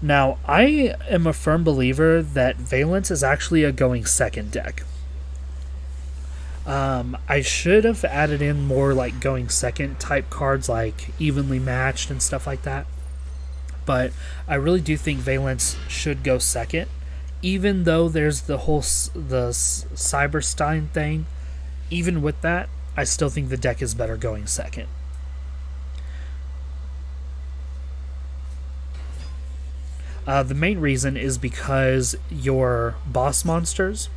A: Now, I am a firm believer that Vaylantz is actually a going second deck. I should have added in more like going second type cards, like evenly matched and stuff like that. but I really do think Vaylantz should go second. Even though there's the whole the Cyberstein thing, even with that, I still think the deck is better going second. The main reason is because your boss monsters.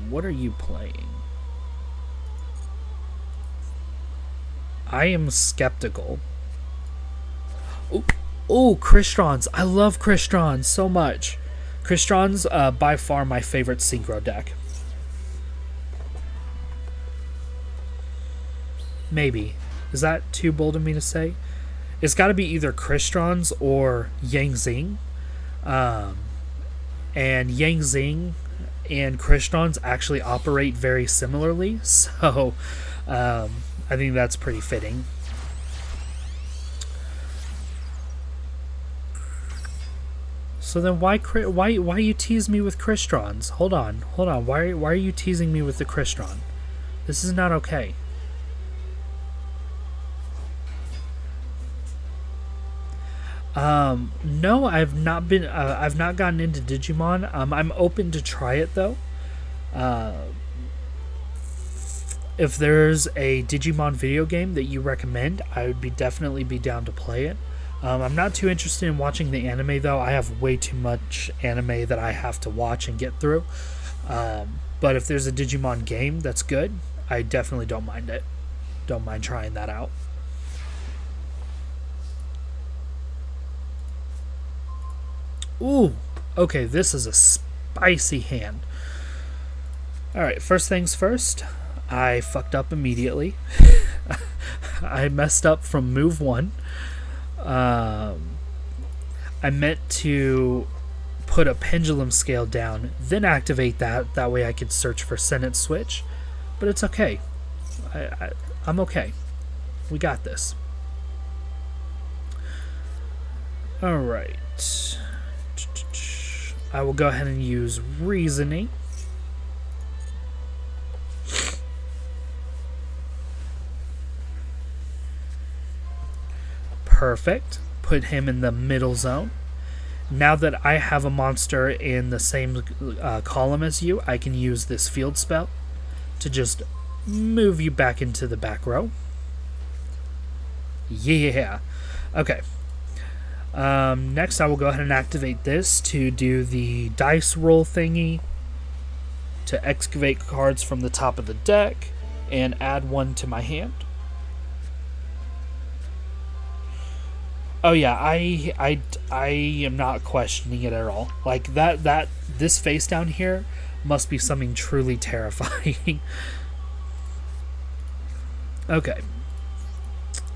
A: What are you playing? I am skeptical. Oh, Crystron's. I love Crystron's so much. Crystron's by far my favorite synchro deck. Maybe. Is that too bold of me to say? It's got to be either Crystron's or Yang Xing. And Yang Xing and Crystron's actually operate very similarly. So I think that's pretty fitting. So then why you tease me with Crystron's? Hold on. Why are you teasing me with the Crystron? This is not okay. No, I've not gotten into Digimon. I'm open to try it though. If there's a Digimon video game that you recommend, I would definitely be down to play it. I'm not too interested in watching the anime though. I have way too much anime that I have to watch and get through. But if there's a Digimon game that's good, I definitely don't mind it. Don't mind trying that out. Ooh, okay, this is a spicy hand. Alright, first things first, I fucked up immediately. I messed up from move 1. I meant to put a pendulum scale down, then activate that. That way I could search for Senate Switch. But it's okay. I'm okay. We got this. Alright. I will go ahead and use reasoning. Perfect. Put him in the middle zone. Now that I have a monster in the same column as you, I can use this field spell to just move you back into the back row. Yeah. Okay. Next, I will go ahead and activate this to do the dice roll thingy to excavate cards from the top of the deck and add one to my hand. Oh yeah, I am not questioning it at all. Like this face down here must be something truly terrifying. Okay.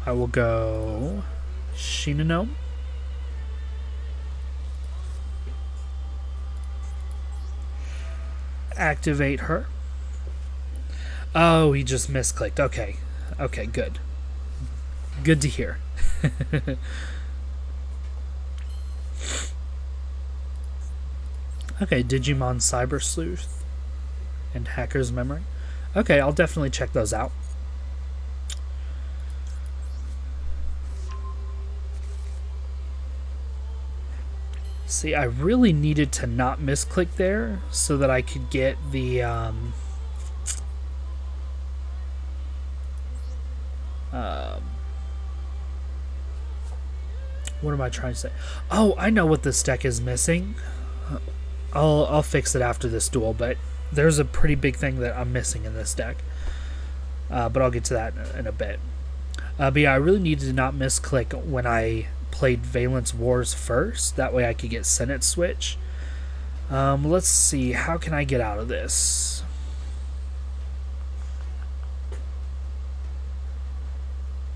A: I will go Shinonome. Activate her. Oh, he just misclicked. Okay. Okay, good. Good to hear. Okay, Digimon Cyber Sleuth and Hacker's Memory. Okay, I'll definitely check those out. See, I really needed to not misclick there so that I could get the what am I trying to say? Oh, I know what this deck is missing. I'll fix it after this duel, but there's a pretty big thing that I'm missing in this deck. But I'll get to that in a bit. But yeah, I really needed to not misclick when I played Vaylantz Wars first. That way I could get Senate Switch. Let's see. How can I get out of this?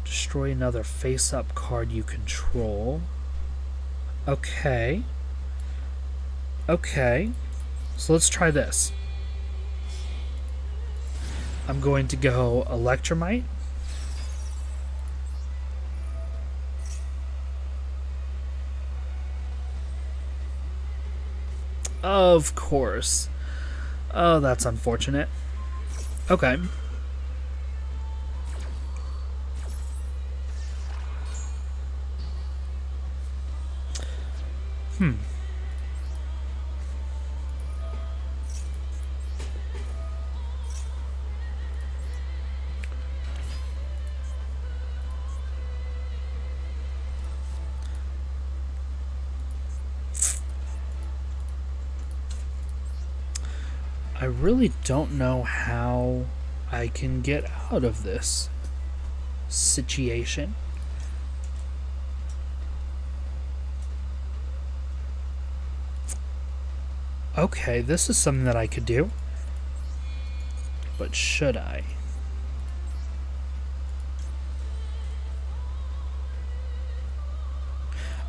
A: Destroy another face-up card you control. Okay. Okay. So let's try this. I'm going to go Electromite. Of course. Oh, that's unfortunate. Okay. Hmm. I really don't know how I can get out of this situation. Okay, this is something that I could do. But should I?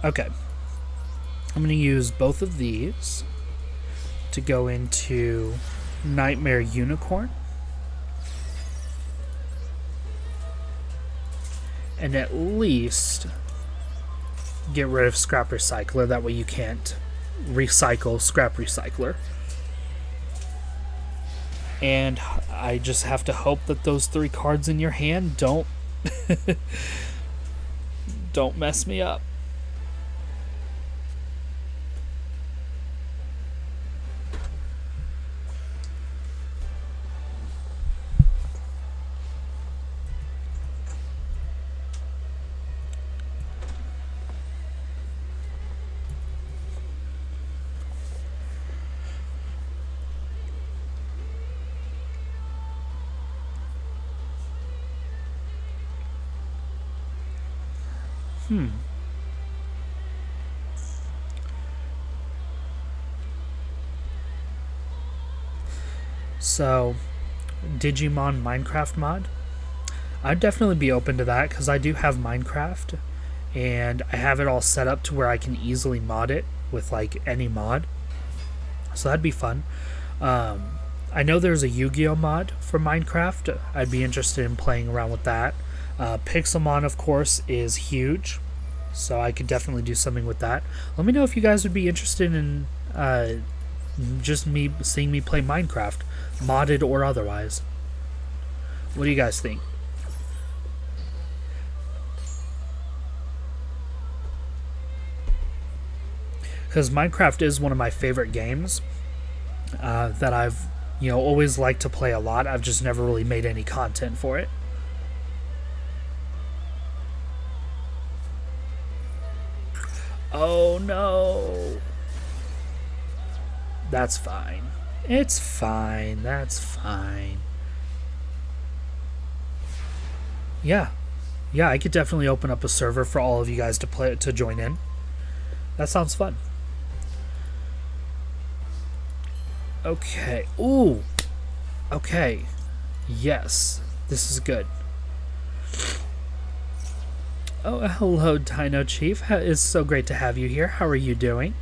A: Okay. I'm going to use both of these to go into Nightmare Unicorn. And at least get rid of Scrap Recycler. That way you can't recycle Scrap Recycler. And I just have to hope that those 3 cards in your hand don't don't mess me up. So, Digimon Minecraft mod? I'd definitely be open to that because I do have Minecraft and I have it all set up to where I can easily mod it with like any mod. So that'd be fun. I know there's a Yu-Gi-Oh mod for Minecraft. I'd be interested in playing around with that. Pixelmon, of course, is huge, so I could definitely do something with that. Let me know if you guys would be interested in just seeing me play Minecraft, modded or otherwise. What do you guys think? Because Minecraft is one of my favorite games that I've always liked to play a lot. I've just never really made any content for it. Oh no. That's fine. It's fine. That's fine. Yeah. Yeah, I could definitely open up a server for all of you guys to join in. That sounds fun. Okay. Ooh. Okay. Yes. This is good. Oh, hello, Dino Chief. It's so great to have you here. How are you doing?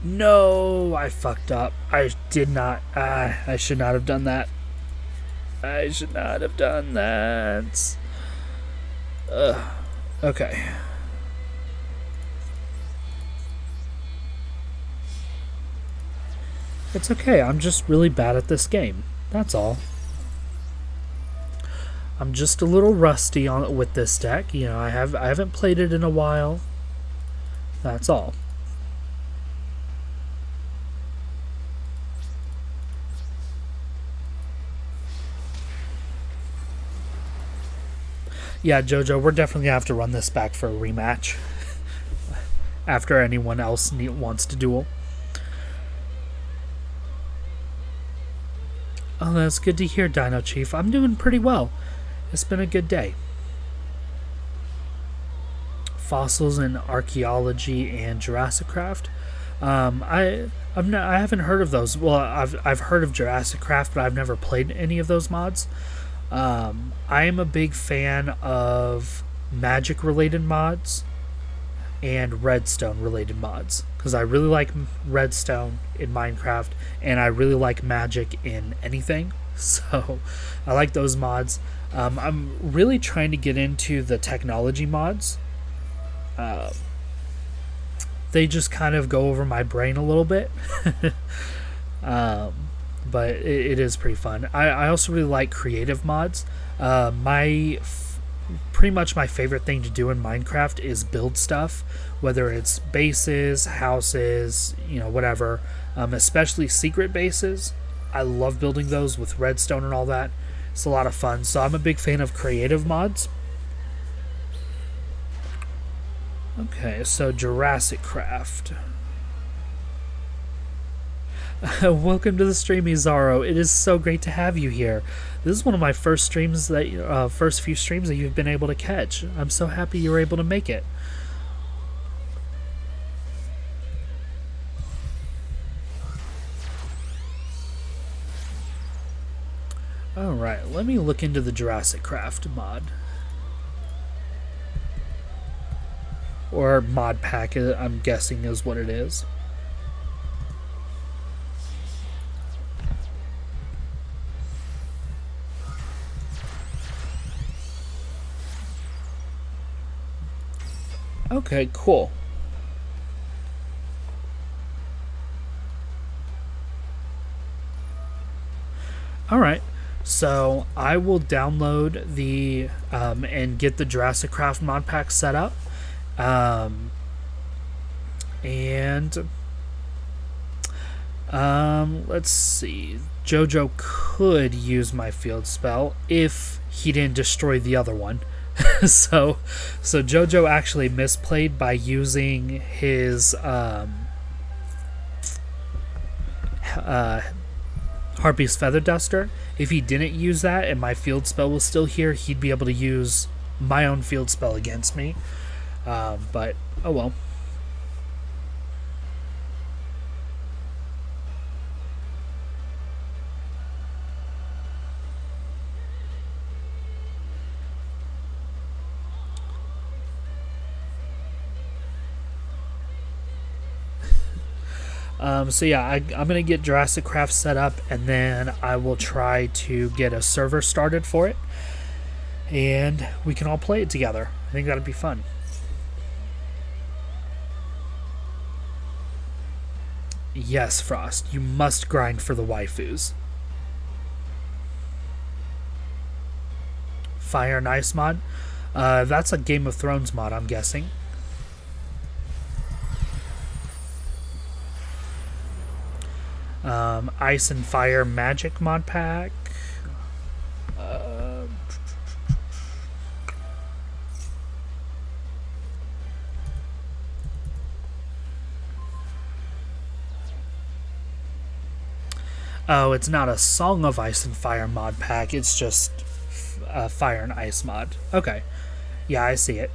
A: No, I fucked up. I did not. I should not have done that. I should not have done that. Okay. It's okay. I'm just really bad at this game. That's all. I'm just a little rusty with this deck. I haven't played it in a while. That's all. Yeah, Jojo, we're definitely going to have to run this back for a rematch after anyone else wants to duel. Oh, that's good to hear, Dino Chief. I'm doing pretty well. It's been a good day. Fossils in Archaeology and Jurassic Craft. I haven't heard of those. Well, I've heard of Jurassic Craft, but I've never played any of those mods. I am a big fan of magic related mods and redstone related mods because I really like redstone in Minecraft and I really like magic in anything, so I like those mods. I'm really trying to get into the technology mods. They just kind of go over my brain a little bit. but it is pretty fun. I also really like creative mods. Pretty much my favorite thing to do in Minecraft is build stuff, whether it's bases, houses, whatever, especially secret bases. I love building those with redstone and all that. It's a lot of fun. So I'm a big fan of creative mods. Okay, so Jurassic Craft. Welcome to the stream, Izaro. It is so great to have you here. This is one of my first few streams that you've been able to catch. I'm so happy you were able to make it. Alright, let me look into the Jurassic Craft mod. Or mod pack, I'm guessing is what it is. Okay, cool. Alright, so I will download the and get the Jurassic Craft mod pack set up. Let's see. Jojo could use my field spell if he didn't destroy the other one. so Jojo actually misplayed by using his Harpy's Feather Duster. If he didn't use that and my field spell was still here, he'd be able to use my own field spell against me. But oh well. So yeah, I'm going to get Jurassic Craft set up, and then I will try to get a server started for it, and we can all play it together. I think that'd be fun. Yes, Frost, you must grind for the waifus. Fire and Ice mod? That's a Game of Thrones mod, I'm guessing. Ice and Fire Magic mod pack. Oh, it's not a Song of Ice and Fire mod pack. It's just Fire and Ice mod. Okay. Yeah, I see it.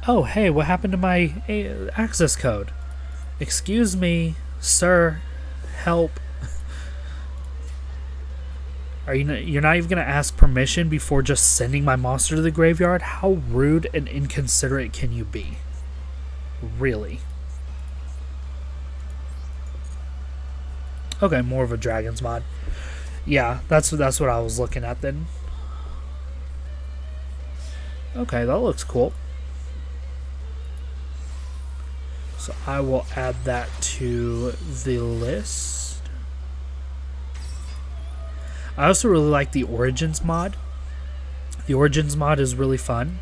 A: Oh, hey, what happened to my access code? Excuse me, sir. Help. You're not even going to ask permission before just sending my monster to the graveyard? How rude and inconsiderate can you be? Really? Okay, more of a dragons mod. Yeah, that's what I was looking at then. Okay, that looks cool. So I will add that to the list. I also really like the Origins mod. The Origins mod is really fun.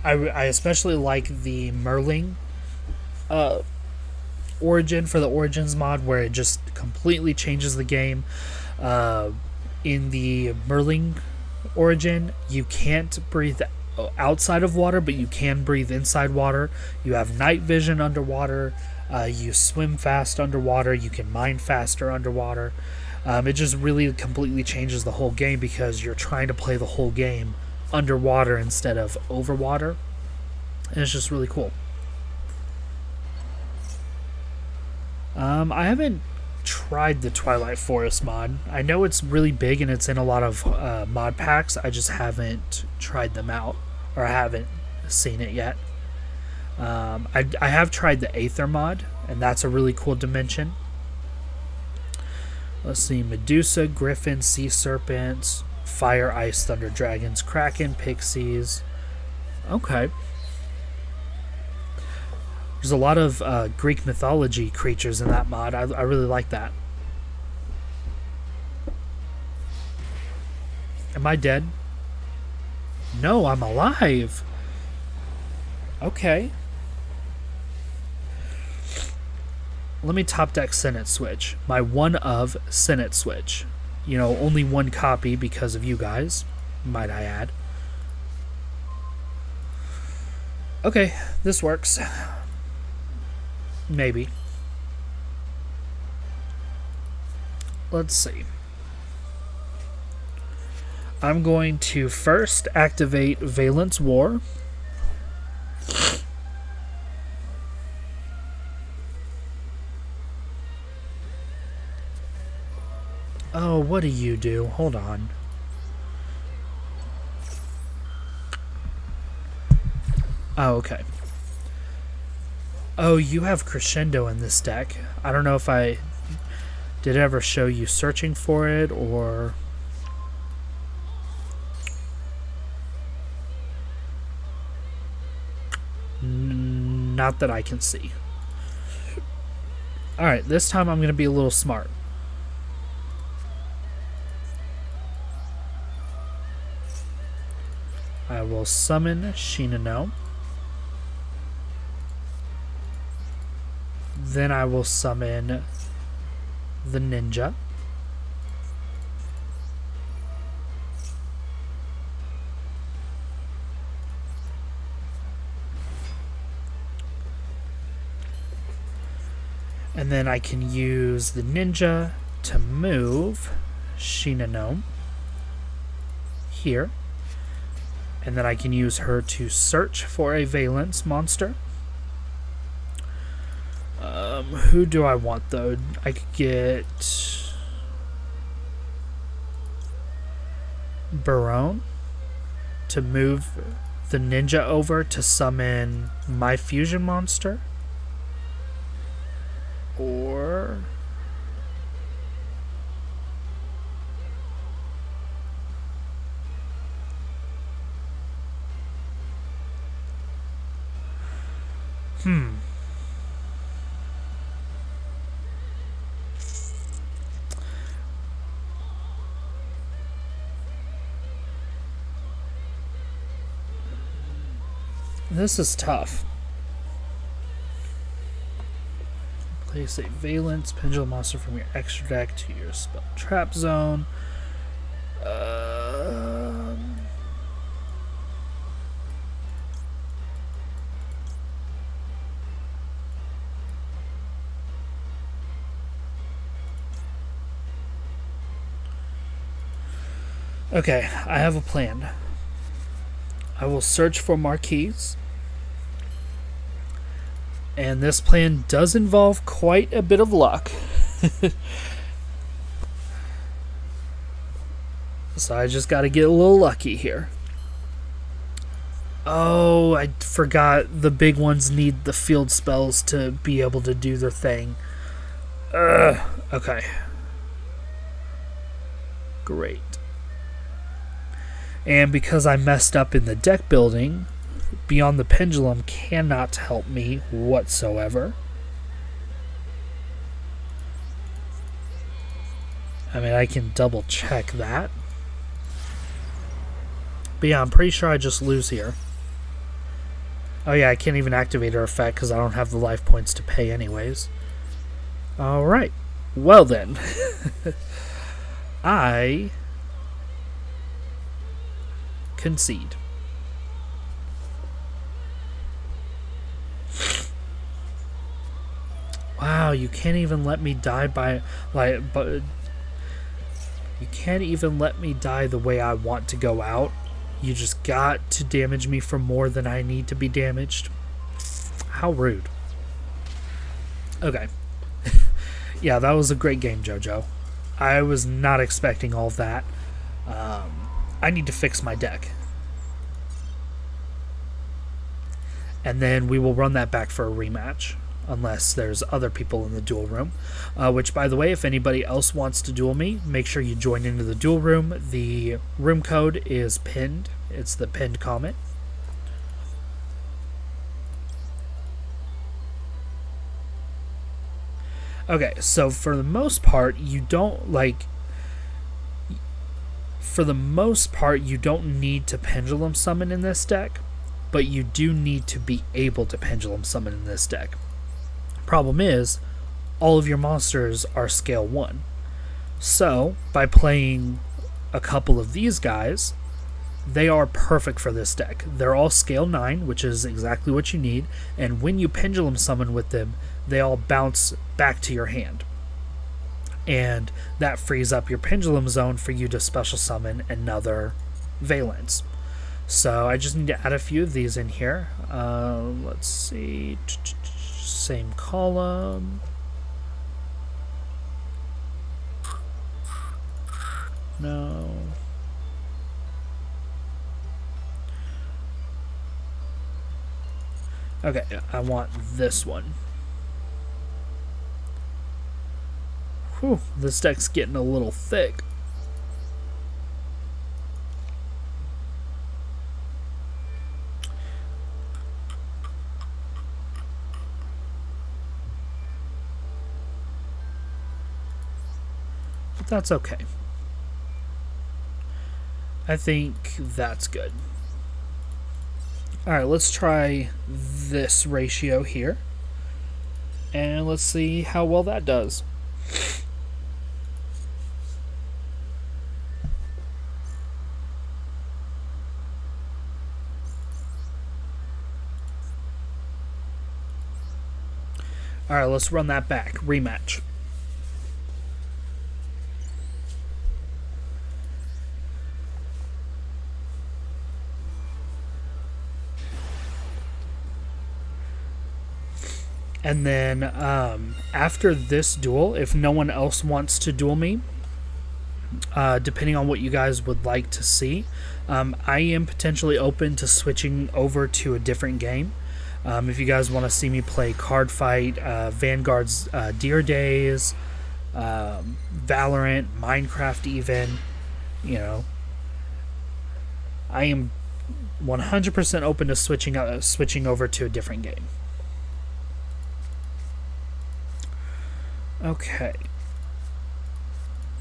A: I especially like the Merling origin for the Origins mod, where it just completely changes the game. In the Merling origin, you can't breathe outside of water, but you can breathe inside water. You have night vision underwater. You swim fast underwater. You can mine faster underwater. It just really completely changes the whole game because you're trying to play the whole game underwater instead of over water, and it's just really cool. I haven't tried the Twilight Forest mod. I know it's really big and it's in a lot of mod packs. I just haven't tried them out, or I haven't seen it yet. I have tried the Aether mod, and that's a really cool dimension. Let's see, Medusa, Griffin, Sea Serpents, Fire, Ice, Thunder Dragons, Kraken, Pixies. Okay. There's a lot of Greek mythology creatures in that mod. I really like that. Am I dead? No, I'm alive. Okay. Let me top deck Senate Switch. My one of Senate Switch. You know, only one copy because of you guys, might I add. Okay, this works. Maybe. Let's see. I'm going to first activate Vaylantz War. Oh, what do you do? Hold on. Oh, okay. Oh, you have Crescendo in this deck. I don't know if I did ever show you searching for it, or... Not that I can see. Alright, this time I'm going to be a little smart. I will summon Shinano. Then I will summon the ninja. And then I can use the ninja to move Shinano here. And then I can use her to search for a Vaylantz monster. Who do I want, though? I could get Barone to move the ninja over to summon my fusion monster. Or... This is tough. Place a Valence Pendulum monster from your extra deck to your spell trap zone. Okay, I have a plan. I will search for marquees. And this plan does involve quite a bit of luck. So I just got to get a little lucky here. Oh, I forgot the big ones need the field spells to be able to do their thing. Okay. Great. And because I messed up in the deck building, Beyond the Pendulum cannot help me whatsoever. I mean, I can double check that. But yeah, I'm pretty sure I just lose here. Oh yeah, I can't even activate her effect because I don't have the life points to pay anyways. Alright. Well then. I concede. Wow, you can't even let me die by you can't even let me die the way I want to go out. You just got to damage me for more than I need to be damaged. How rude. Okay. Yeah, that was a great game, JoJo. I was not expecting all of that. I need to fix my deck. And then we will run that back for a rematch, unless there's other people in the duel room. Which, by the way, if anybody else wants to duel me, make sure you join into the duel room. The room code is PEND. It's the PEND comment. Okay, so for the most part, you don't need to pendulum summon in this deck, but you do need to be able to pendulum summon in this deck. Problem is, all of your monsters are scale 1. So, by playing a couple of these guys, they are perfect for this deck. They're all scale 9, which is exactly what you need, and when you pendulum summon with them, they all bounce back to your hand. And that frees up your pendulum zone for you to special summon another Vaylantz. So I just need to add a few of these in here. Let's see. Same column. No. Okay, I want this one. Whew, this deck's getting a little thick. But that's okay. I think that's good. Alright, let's try this ratio here. And let's see how well that does. Alright, let's run that back. Rematch. And then after this duel, if no one else wants to duel me, depending on what you guys would like to see, I am potentially open to switching over to a different game. If you guys want to see me play Card Fight, Vanguard's Deer Days, Valorant, Minecraft even, you know, I am 100% open to switching over to a different game. Okay.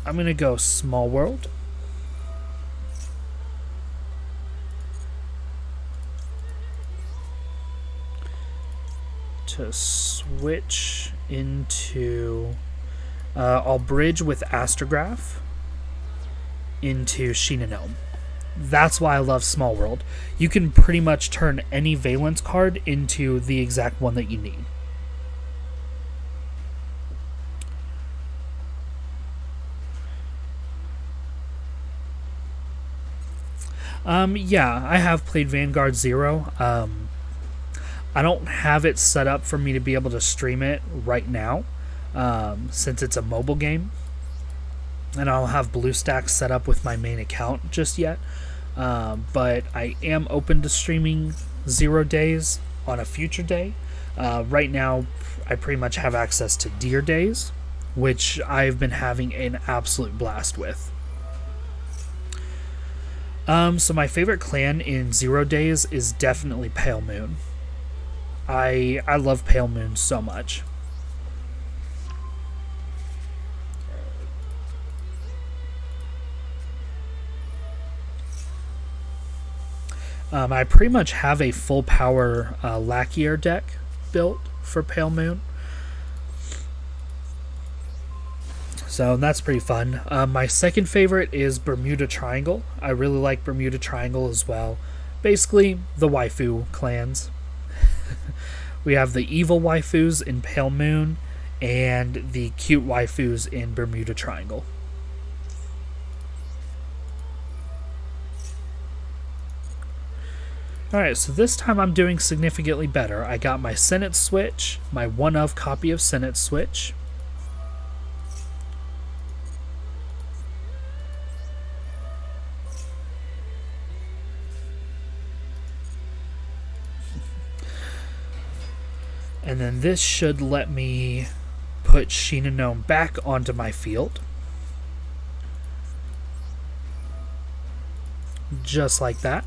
A: I'm going to go Small World. To switch into... I'll bridge with Astrograph into Shinonome. That's why I love Small World. You can pretty much turn any Vaylantz card into the exact one that you need. Yeah, I have played Vanguard 0. I don't have it set up for me to be able to stream it right now, since it's a mobile game. And I don't have BlueStacks set up with my main account just yet. But I am open to streaming 0 days on a future day. Right now, I pretty much have access to Deer Days, which I've been having an absolute blast with. So my favorite clan in 0 days is definitely Pale Moon. I love Pale Moon so much. I pretty much have a full power Lacquier deck built for Pale Moon. So that's pretty fun. My second favorite is Bermuda Triangle. I really like Bermuda Triangle as well. Basically, the waifu clans. We have the evil waifus in Pale Moon and the cute waifus in Bermuda Triangle. Alright, so this time I'm doing significantly better. I got my Senate Switch, my one-of copy of Senate Switch. And then this should let me put Shinonome back onto my field. Just like that.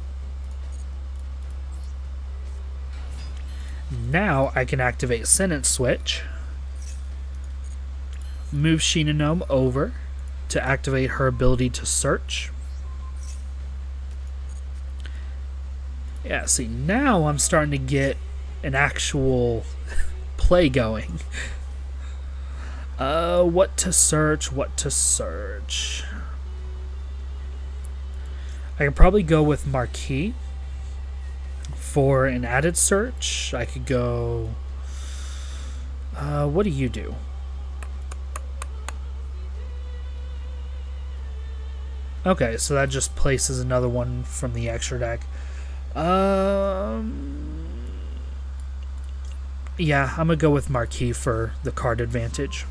A: Now I can activate Sentence Switch, move Shinonome over to activate her ability to search. Yeah, see, now I'm starting to get an actual play going. What to search? I could probably go with Marquis for an added search. I could go... what do you do? Okay, so that just places another one from the extra deck. Yeah, I'm gonna go with Marquis for the card advantage.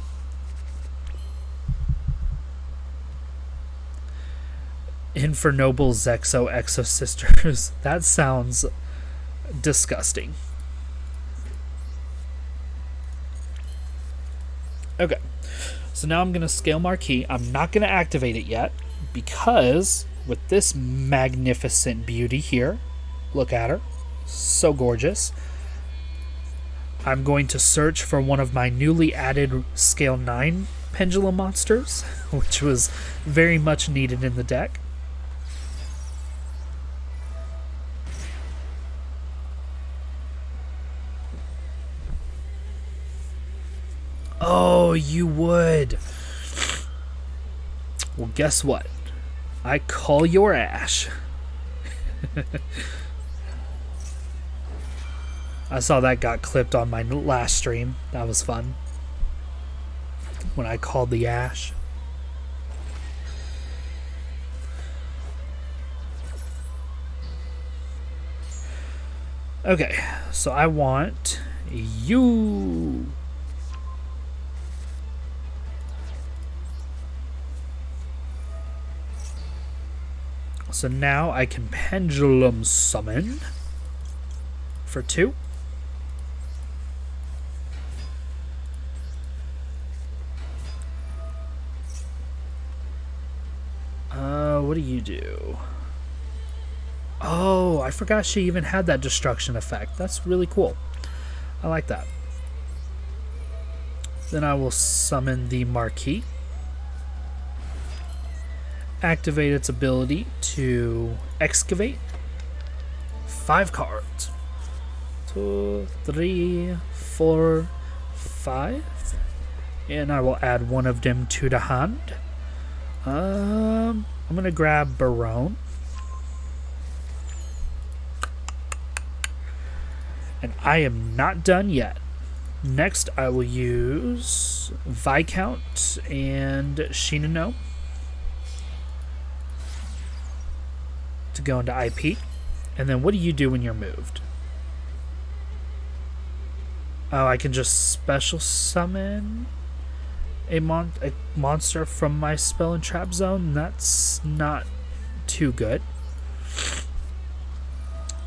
A: Infernoble Zexo Exo Sisters. That sounds disgusting. Okay, so now I'm gonna scale Marquis. I'm not gonna activate it yet because with this magnificent beauty here, look at her, so gorgeous. I'm going to search for one of my newly added Scale 9 Pendulum monsters, which was very much needed in the deck. Oh, you would. Well, guess what? I call your Ash. I saw that got clipped on my last stream. That was fun. When I called the Ash. Okay, so I want you. So now I can Pendulum Summon for 2. What do you do? Oh, I forgot she even had that destruction effect. That's really cool. I like that. Then I will summon the Marquis. Activate its ability to excavate 5 cards. 2, 3, 4, 5. And I will add one of them to the hand. I'm going to grab Barone. And I am not done yet. Next, I will use Viscount and Shinonome to go into IP. And then what do you do when you're moved? Oh, I can just special summon a monster from my spell and trap zone. That's not too good.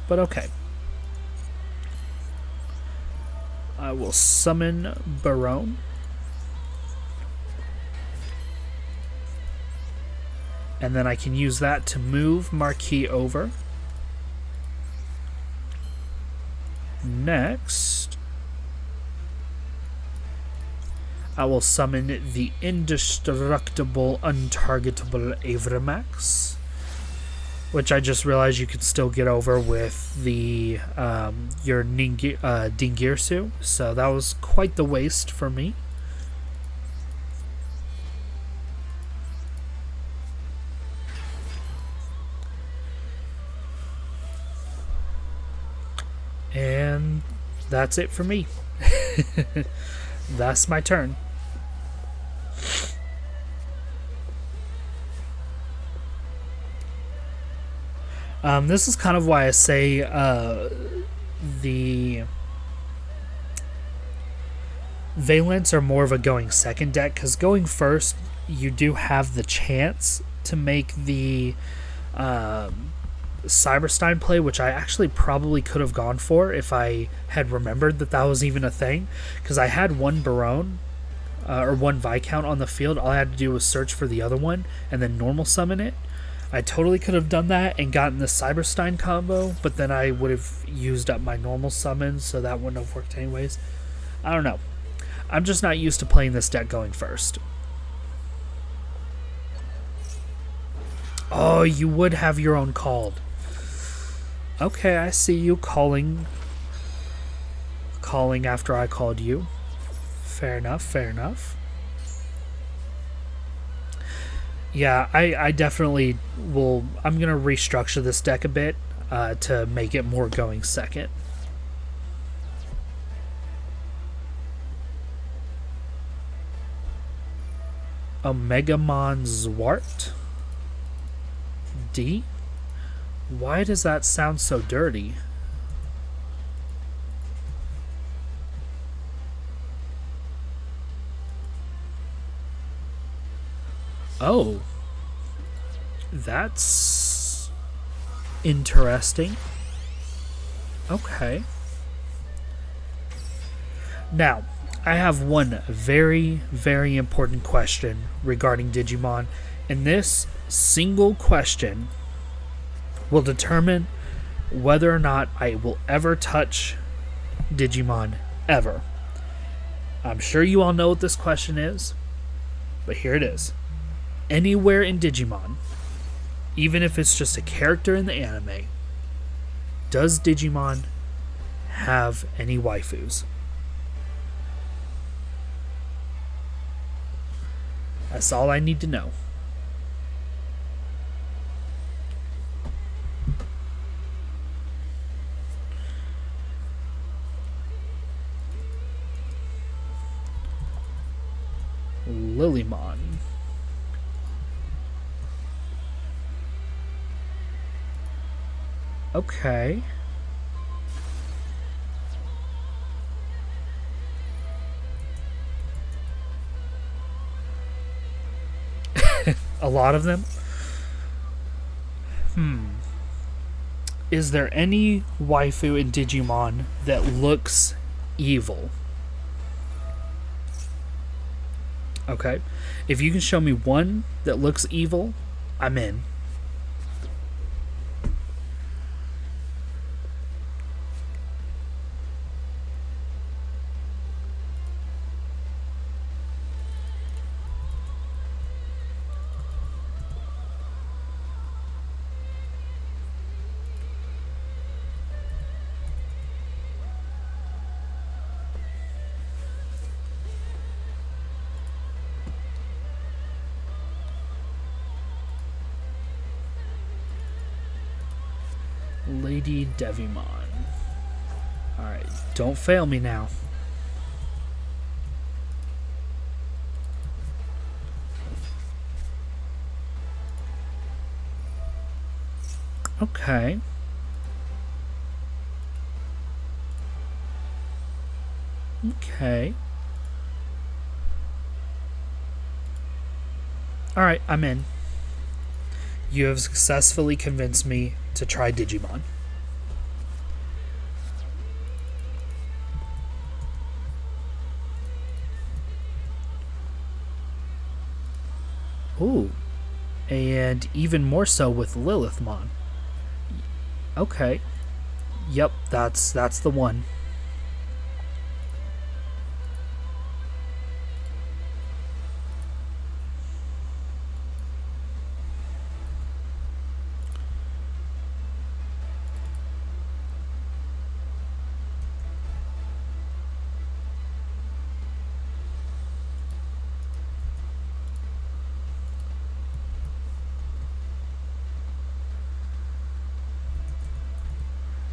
A: But okay. I will summon Barone. And then I can use that to move Marquis over. Next, I will summon the indestructible, untargetable Avramax, which I just realized you could still get over with the your Dingirsu, so that was quite the waste for me. And that's it for me. That's my turn. This is kind of why I say the Vaylantz are more of a going second deck, because going first, you do have the chance to make the Cyberstein play, which I actually probably could have gone for if I had remembered that was even a thing, because I had one Barone or one Viscount on the field. All I had to do was search for the other one and then normal summon it. I totally could have done that and gotten the Cyberstein combo, but then I would have used up my normal summons, so that wouldn't have worked anyways. I don't know. I'm just not used to playing this deck going first. Oh, you would have your own called. Okay, I see you calling after I called you. Fair enough, fair enough. Yeah, I definitely will. I'm going to restructure this deck a bit to make it more going second. Omegamon Zwart? D? Why does that sound so dirty? Oh. That's interesting. Okay. Now, I have one very, very important question regarding Digimon, and this single question will determine whether or not I will ever touch Digimon ever. I'm sure you all know what this question is, but here it is. Anywhere in Digimon, even if it's just a character in the anime, does Digimon have any waifus? That's all I need to know. Lilymon. Okay. A lot of them? Is there any waifu in Digimon that looks evil? Okay. If you can show me one that looks evil, I'm in. Lady Devimon. Alright, don't fail me now. Okay. Okay. Alright, I'm in. You have successfully convinced me to try Digimon. Ooh. And even more so with Lilithmon. Okay. Yep, that's the one.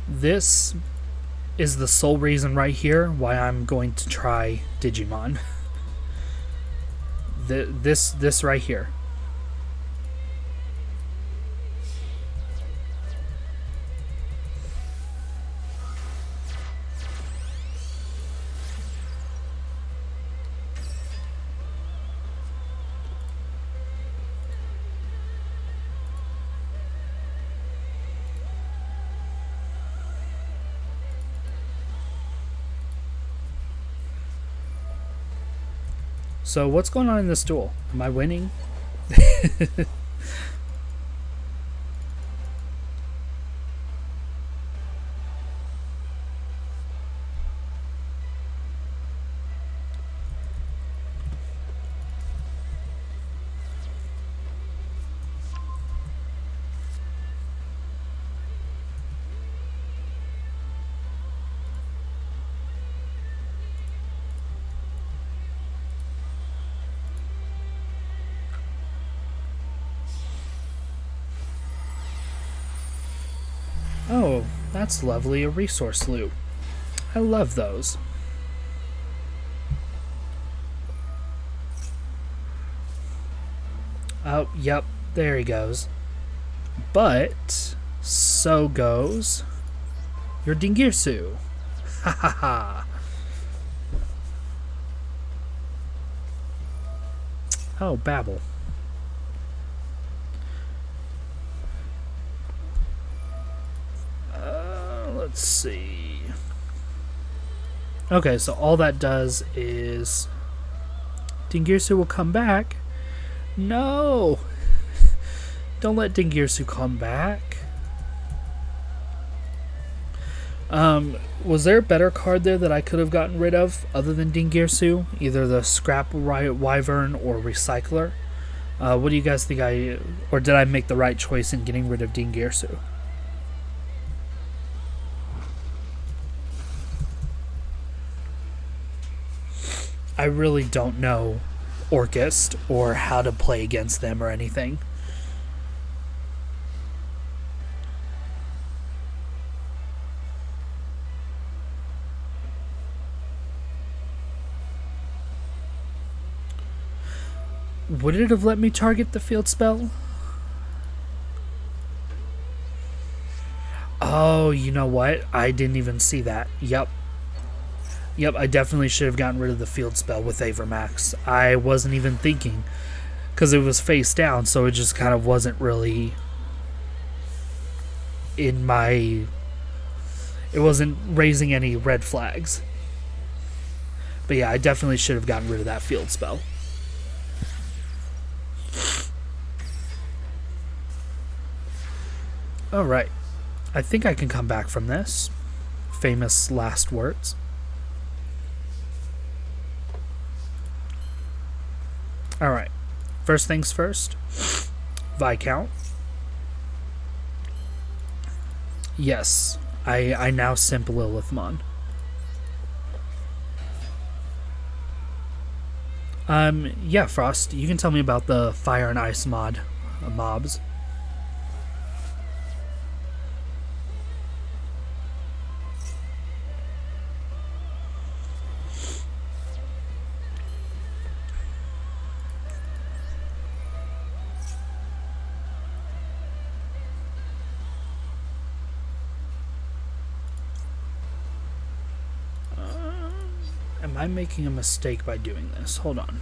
A: This is the sole reason right here why I'm going to try Digimon. This right here. So what's going on in this duel? Am I winning? Oh, that's lovely, a resource loot. I love those. Oh, yep, there he goes. But so goes your Dingirsu. Ha ha ha. Oh, Babel. Let's see. Okay, so all that does is Dingirsu will come back. No! Don't let Dingirsu come back. Was there a better card there that I could have gotten rid of other than Dingirsu? Either the Scrap Wyvern or Recycler? What do you guys think or did I make the right choice in getting rid of Dingirsu? I really don't know Orchest or how to play against them or anything. Would it have let me target the field spell? Oh, you know what? I didn't even see that. Yep, I definitely should have gotten rid of the field spell with Avermax. I wasn't even thinking, because it was face down, so it just kind of wasn't really in my... It wasn't raising any red flags. But yeah, I definitely should have gotten rid of that field spell. Alright. I think I can come back from this. Famous last words. Alright, first things first, Viscount. Yes, I now simp Lilithmon. Yeah, Frost, you can tell me about the Fire and Ice mobs. Am I making a mistake by doing this? Hold on.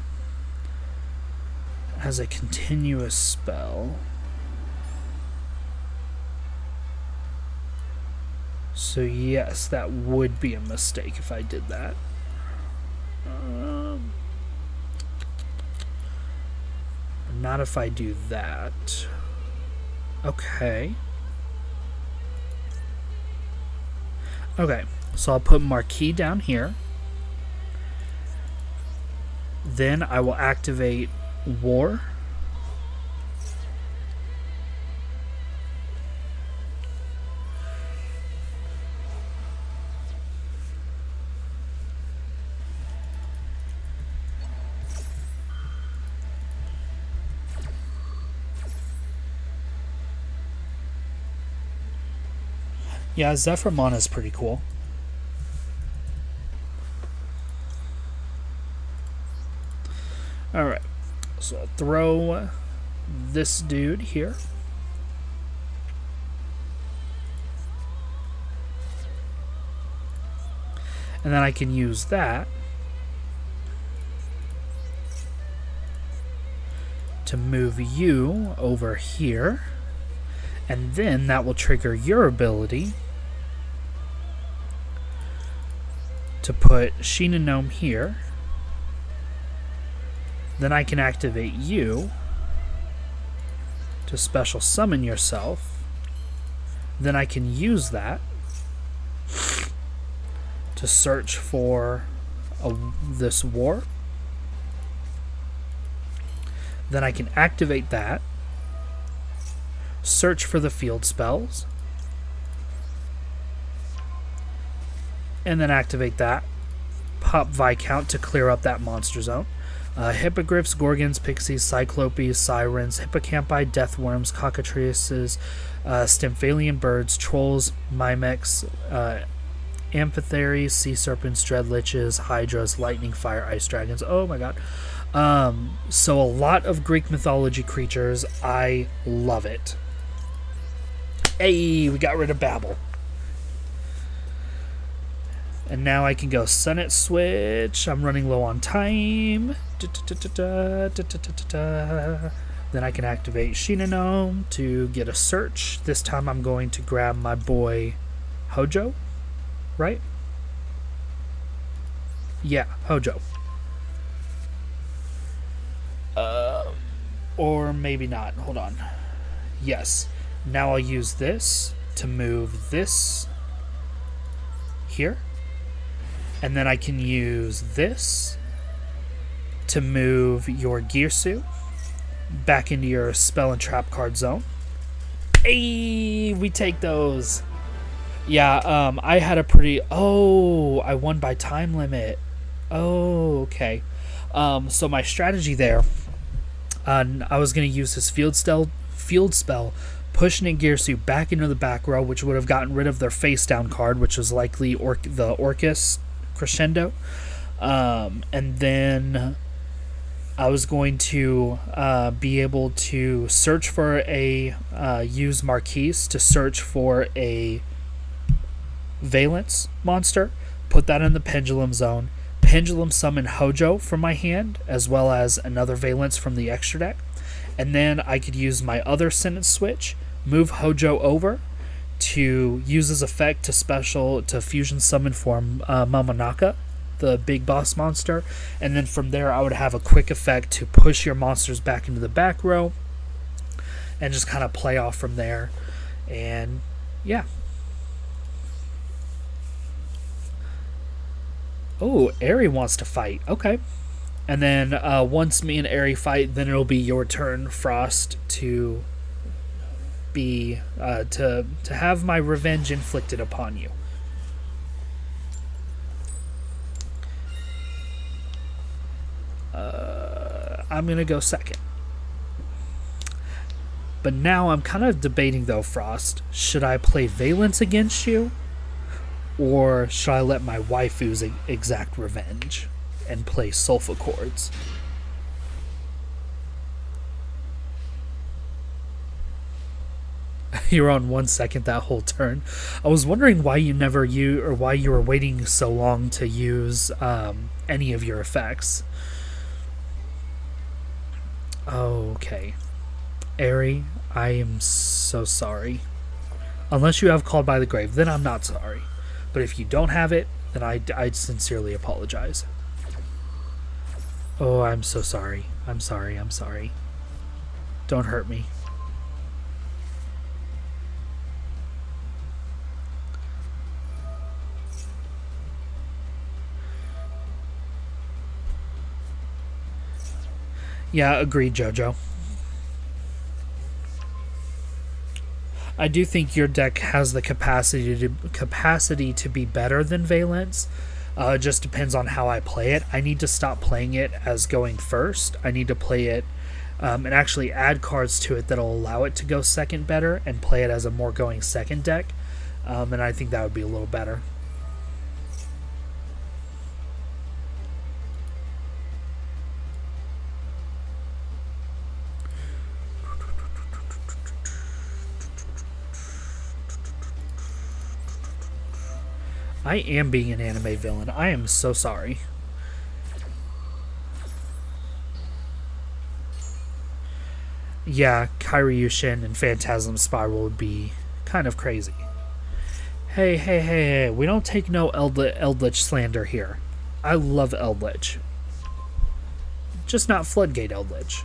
A: It has a continuous spell. So yes, that would be a mistake if I did that. Not if I do that. Okay. Okay, so I'll put Marquis down here. Then I will activate War. Yeah, Zephrymon is pretty cool. Alright, so I'll throw this dude here. And then I can use that to move you over here. And then that will trigger your ability to put Sheena Gnome here. Then I can activate you to special summon yourself. Then I can use that to search for this war. Then I can activate that, search for the field spells, and then activate that, pop Viscount to clear up that monster zone. Hippogriffs, Gorgons, Pixies, Cyclopes, Sirens, Hippocampi, Deathworms, Cockatrices, Stymphalian birds, Trolls, Mimics, Amphitheries, Sea Serpents, Dreadliches, Hydras, Lightning, Fire, Ice Dragons. Oh my god. So a lot of Greek mythology creatures. I love it. Hey, we got rid of Babel. And now I can go Sunnet Switch. I'm running low on time. Then I can activate Shinonome to get a search. This time I'm going to grab my boy Hojo, right? Yeah, Hojo. Or maybe not. Hold on. Yes. Now I'll use this to move this here. And then I can use this to move your Girsu back into your spell and trap card zone. Hey, we take those. Yeah, I had a pretty... Oh, I won by time limit. Oh, okay. So my strategy there, I was going to use his field spell, push Ningirsu back into the back row, which would have gotten rid of their face down card, which was likely the Orcus Crescendo. And then I was going to be able to search for use Marquise to search for a Vaylantz monster, put that in the pendulum zone, pendulum summon Hojo from my hand, as well as another Vaylantz from the extra deck. And then I could use my other sentence switch, move Hojo over to use his effect to fusion summon for Momonaka, the big boss monster. And then from there I would have a quick effect to push your monsters back into the back row and just kind of play off from there. And yeah. Oh, Aerie wants to fight. Okay. And then once me and Aerie fight, then it'll be your turn, Frost, to be to have my revenge inflicted upon you. I'm gonna go second. But now I'm kind of debating though, Frost. Should I play Vaylantz against you? Or should I let my waifus exact revenge and play Solfachords? You're on 1 second that whole turn. I was wondering why you were waiting so long to use any of your effects. Okay. Aerie, I am so sorry. Unless you have Called by the Grave, then I'm not sorry. But if you don't have it, then I sincerely apologize. Oh, I'm so sorry. I'm sorry. Don't hurt me. Yeah, agreed, Jojo. I do think your deck has the capacity to be better than Vaylantz. It just depends on how I play it. I need to stop playing it as going first. I need to play it and actually add cards to it that'll allow it to go second better and play it as a more going second deck. And I think that would be a little better. I am being an anime villain. I am so sorry. Yeah, Kyriushin and Phantasm Spiral would be kind of crazy. Hey. We don't take no Eldritch slander here. I love Eldritch. just not Floodgate Eldritch.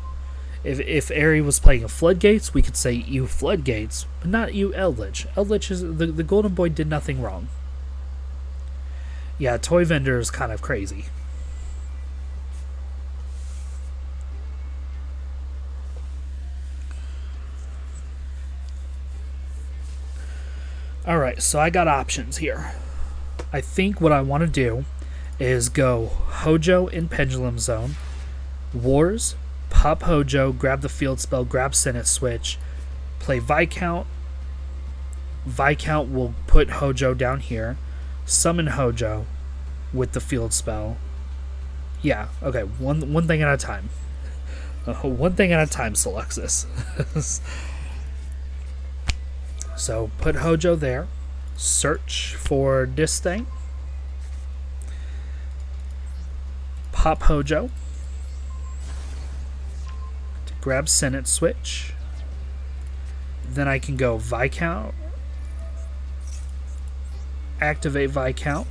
A: If Aerie was playing a Floodgates, we could say you Floodgates, but not you Eldritch. Eldritch is the Golden Boy did nothing wrong. Yeah, Toy Vendor is kind of crazy. Alright, so I got options here. I think what I want to do is go Hojo in Pendulum Zone, Wars, pop Hojo, grab the field spell, grab Senate Switch, play Viscount. Viscount will put Hojo down here, summon Hojo with the field spell. Yeah, okay, one thing at a time. One thing at a time, Seluxus. So put Hojo there, search for this thing, pop Hojo, to grab Senate Switch, then I can go Viscount, activate Viscount,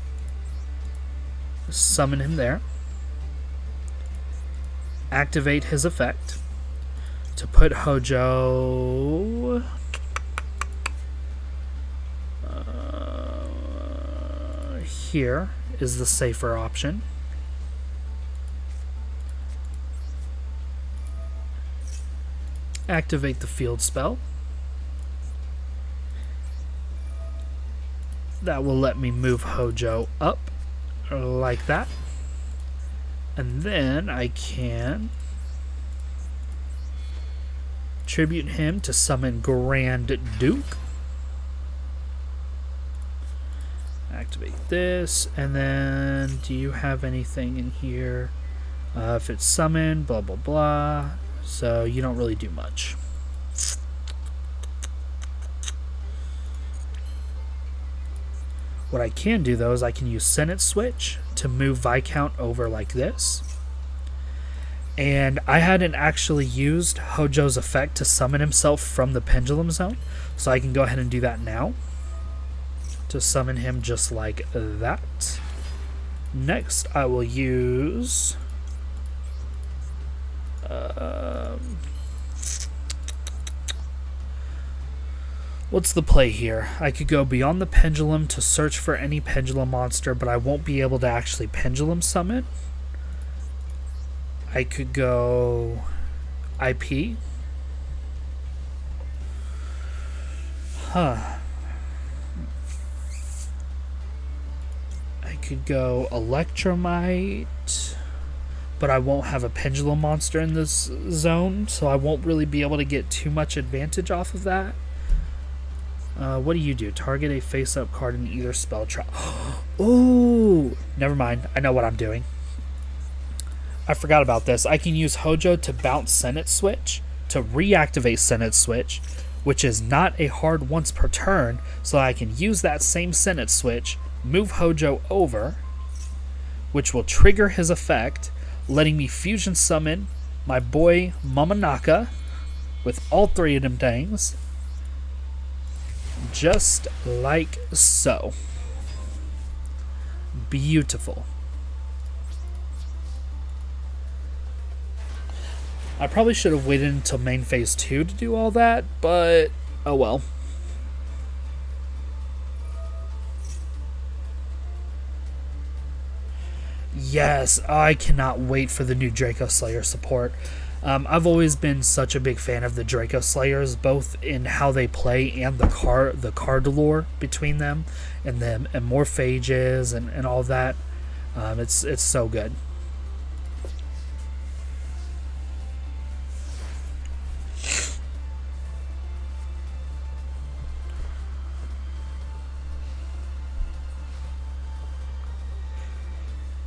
A: summon him there, activate his effect, to put Hojo... here is the safer option. Activate the field spell. That will let me move Hojo up like that. And then I can tribute him to summon Grand Duke. Activate this, and then do you have anything in here? If it's summoned, blah blah blah. So you don't really do much. What I can do though is I can use Senate Switch to move Viscount over like this. And I hadn't actually used Hojo's effect to summon himself from the Pendulum Zone, so I can go ahead and do that now. To summon him just like that. Next, I will use... what's the play here? I could go beyond the pendulum to search for any pendulum monster, but I won't be able to actually pendulum summon. I could go IP. I could go Electromite, but I won't have a pendulum monster in this zone, so I won't really be able to get too much advantage off of that. What do you do? Target a face-up card in either spell trap. Ooh! Never mind. I know what I'm doing. I forgot about this. I can use Hojo to bounce Senate Switch, to reactivate Senate Switch, which is not a hard once per turn, so I can use that same Senate Switch, move Hojo over, which will trigger his effect, letting me fusion summon my boy Momonaka with all three of them things. Just like so. Beautiful. I probably should have waited until main phase 2 to do all that, but oh well. Yes, I cannot wait for the new Draco Slayer support. I've always been such a big fan of the Draco Slayers, both in how they play and the card lore between them, and morphages and all that. It's so good.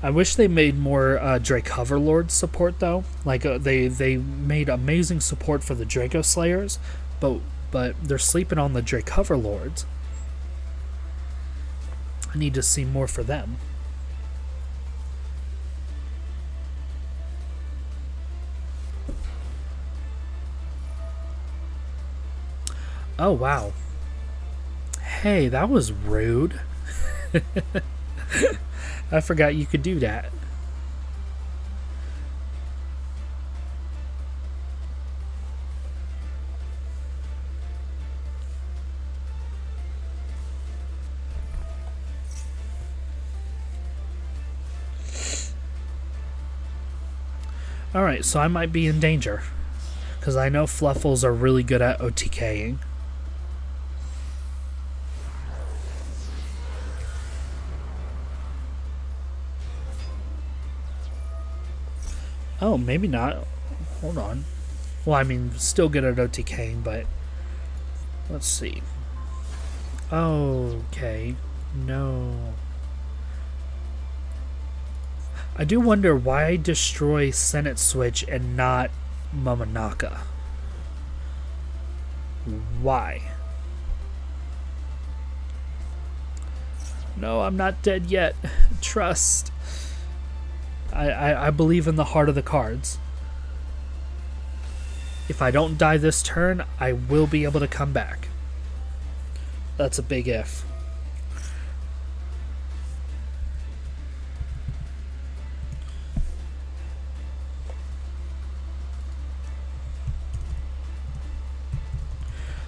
A: I wish they made more Drake Hoverlord support though. Like they made amazing support for the Draco Slayers, but they're sleeping on the Drake Hoverlords. I need to see more for them. Oh wow. Hey, that was rude. I forgot you could do that. Alright, so I might be in danger. Because I know Fluffles are really good at OTKing. Oh, maybe not. Hold on. Well, I mean, still good at OTKing, but... Let's see. Okay. No. I do wonder why destroy Senate Switch and not Momonaka. Why? No, I'm not dead yet. Trust. I believe in the heart of the cards. If I don't die this turn, I will be able to come back. That's a big if.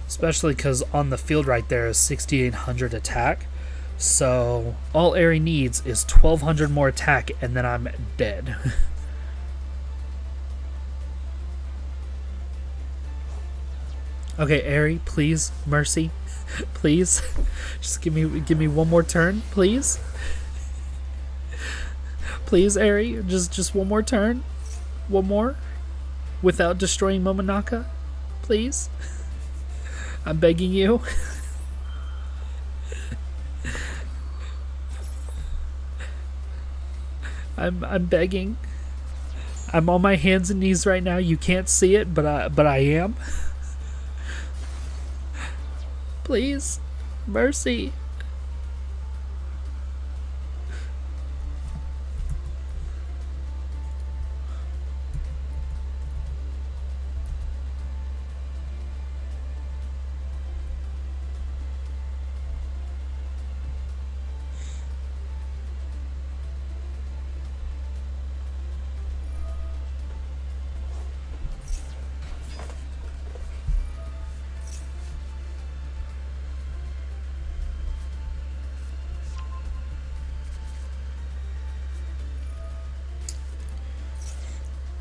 A: Especially because on the field right there is 6,800 attack. So all Aerie needs is 1,200 more attack and then I'm dead. Okay, Aerie, please, mercy, please, just give me one more turn, please. Please, Aerie, just one more turn, one more, without destroying Momonaka, please. I'm begging you. I'm begging. I'm on my hands and knees right now. You can't see it, but I am. Please, mercy.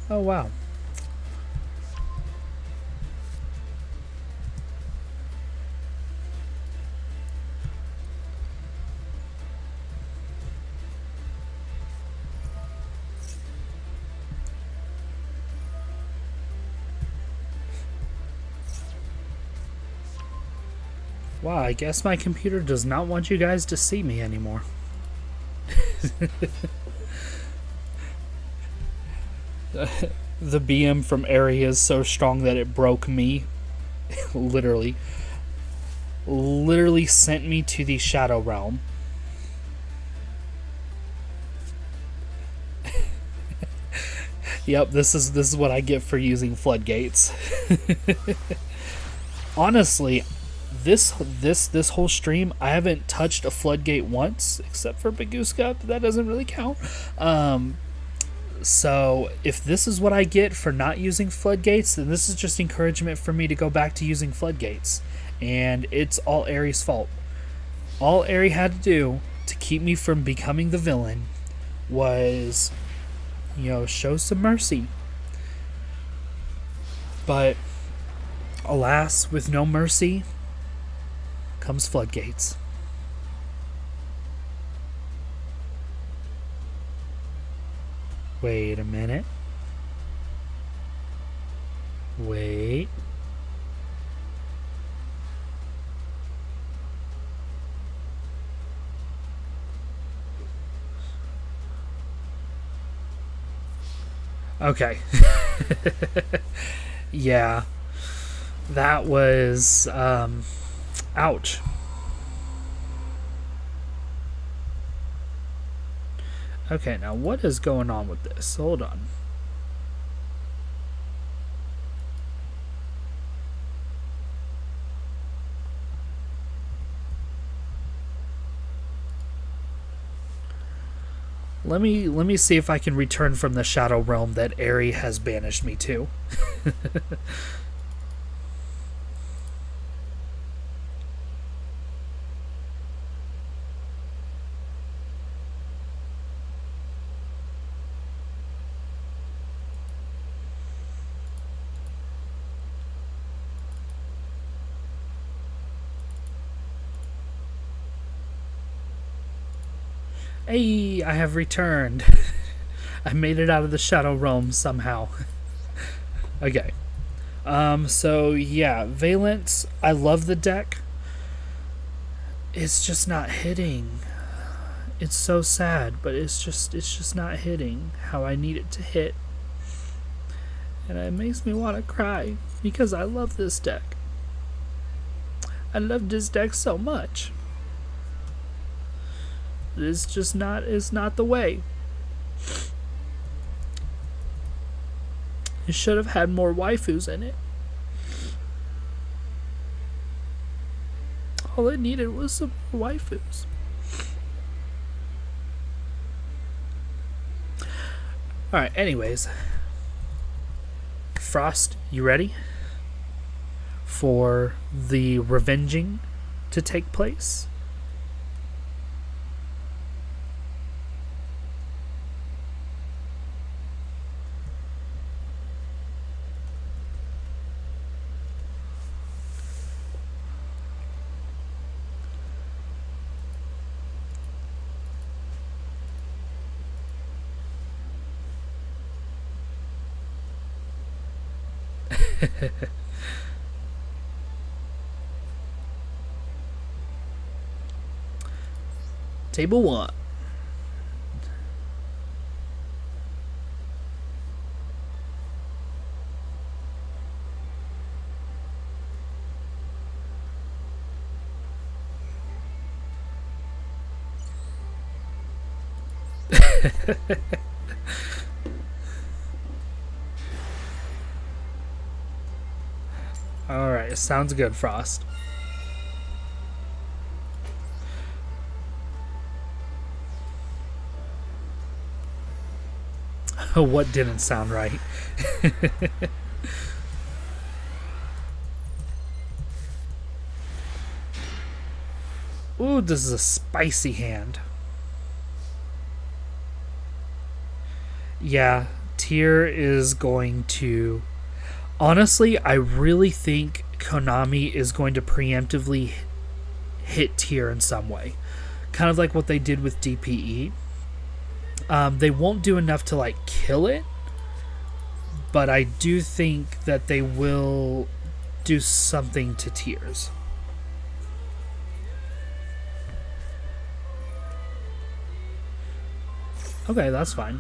A: Oh, wow. Wow, I guess my computer does not want you guys to see me anymore. The BM from Aerie is so strong that it broke me. Literally sent me to the Shadow Realm. Yep, this is what I get for using floodgates. Honestly, this whole stream I haven't touched a floodgate once, except for Baguska, but that doesn't really count. So if this is what I get for not using floodgates, then this is just encouragement for me to go back to using floodgates. And it's all Aerie's fault. All Aerie had to do to keep me from becoming the villain was, show some mercy. But alas, with no mercy comes floodgates. Wait a minute. Wait. Okay. Yeah. That was, ouch. Okay, now what is going on with this? Hold on. Let me see if I can return from the Shadow Realm that Aerie has banished me to. Hey, I have returned. I made it out of the Shadow Realm somehow. Okay. So yeah, Vaylantz, I love the deck. It's just not hitting. It's so sad, but it's just not hitting how I need it to hit. And it makes me want to cry because I love this deck. I love this deck so much. It's not the way. It should have had more waifus in it. All it needed was some waifus. Alright, anyways. Frost, you ready for the revenging to take place? Table 1. Alright, sounds good, Frost. What didn't sound right? Ooh, this is a spicy hand. Yeah, Tyr is going to... Honestly, I really think Konami is going to preemptively hit Tyr in some way. Kind of like what they did with DPE. They won't do enough to, like, kill it. But I do think that they will do something to Tyr's. Okay, that's fine.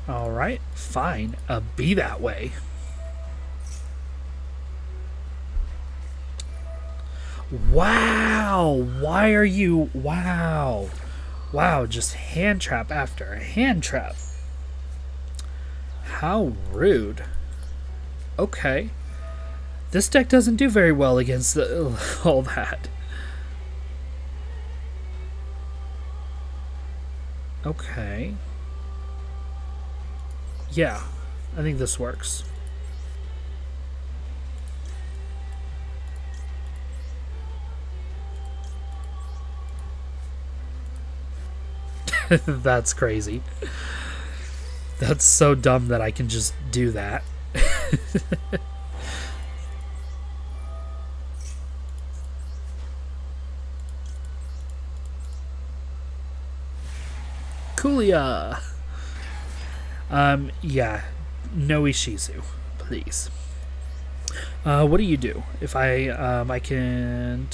A: Alright, fine. Be that way. Wow! Why are you... Wow. Wow, just hand trap after hand trap. How rude. Okay. This deck doesn't do very well against all that. Okay. Yeah, I think this works. That's crazy. That's so dumb that I can just do that. Kulia. Yeah. No Ishizu, please. What do you do? If I can...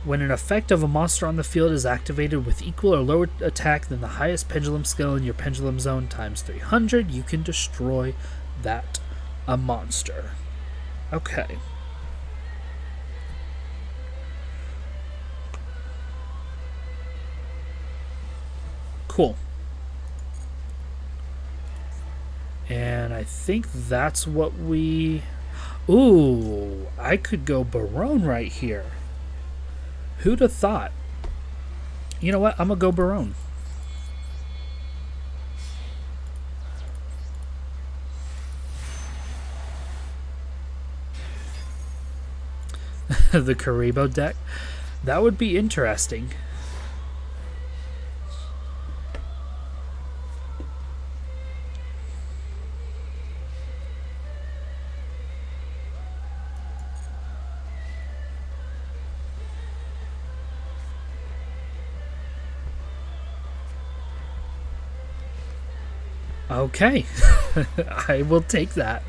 A: When an effect of a monster on the field is activated with equal or lower attack than the highest pendulum skill in your pendulum zone times 300, you can destroy that monster. Okay. Cool. And I think that's what we... Ooh, I could go Barone right here. Who'd have thought? You know what? I'm going to go Barone. The Karibo deck? That would be interesting. Okay. I will take that.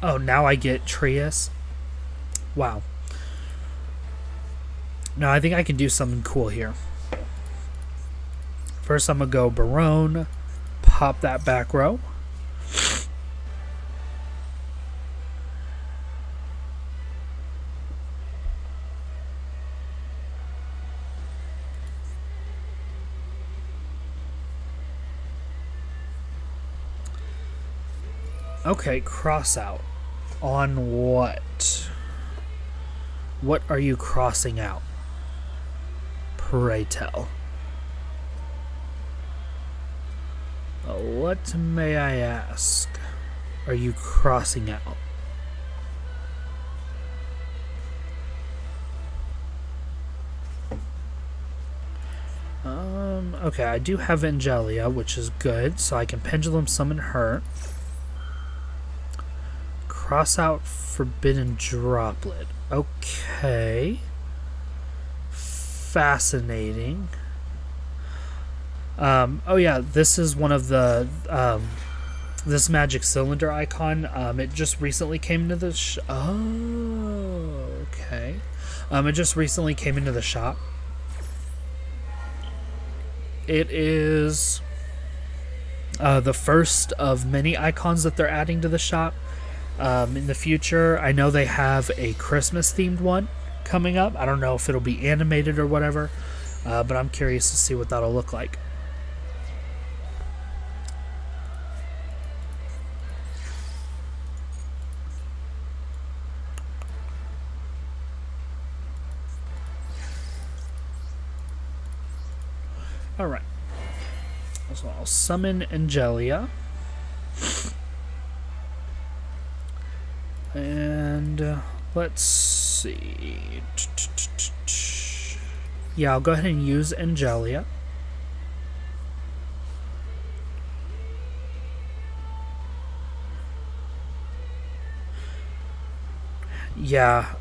A: Oh, now I get Trias. Wow. No, I think I can do something cool here. First, I'm going to go Barone, pop that back row. Okay, cross out. On what? What are you crossing out? Pray tell. What may I ask? Are you crossing out? Okay, I do have Angelia, which is good, so I can pendulum summon her. Cross out Forbidden Droplet. Okay. Fascinating. Oh yeah, this is one of the this magic cylinder icon. It just recently came into the okay. It just recently came into the shop. It is the first of many icons that they're adding to the shop. In the future, I know they have a Christmas themed one coming up. I don't know if it'll be animated or whatever, but I'm curious to see what that'll look like. Alright. So I'll summon Angelia. And let's see. Yeah, I'll go ahead and use Angelia. Yeah,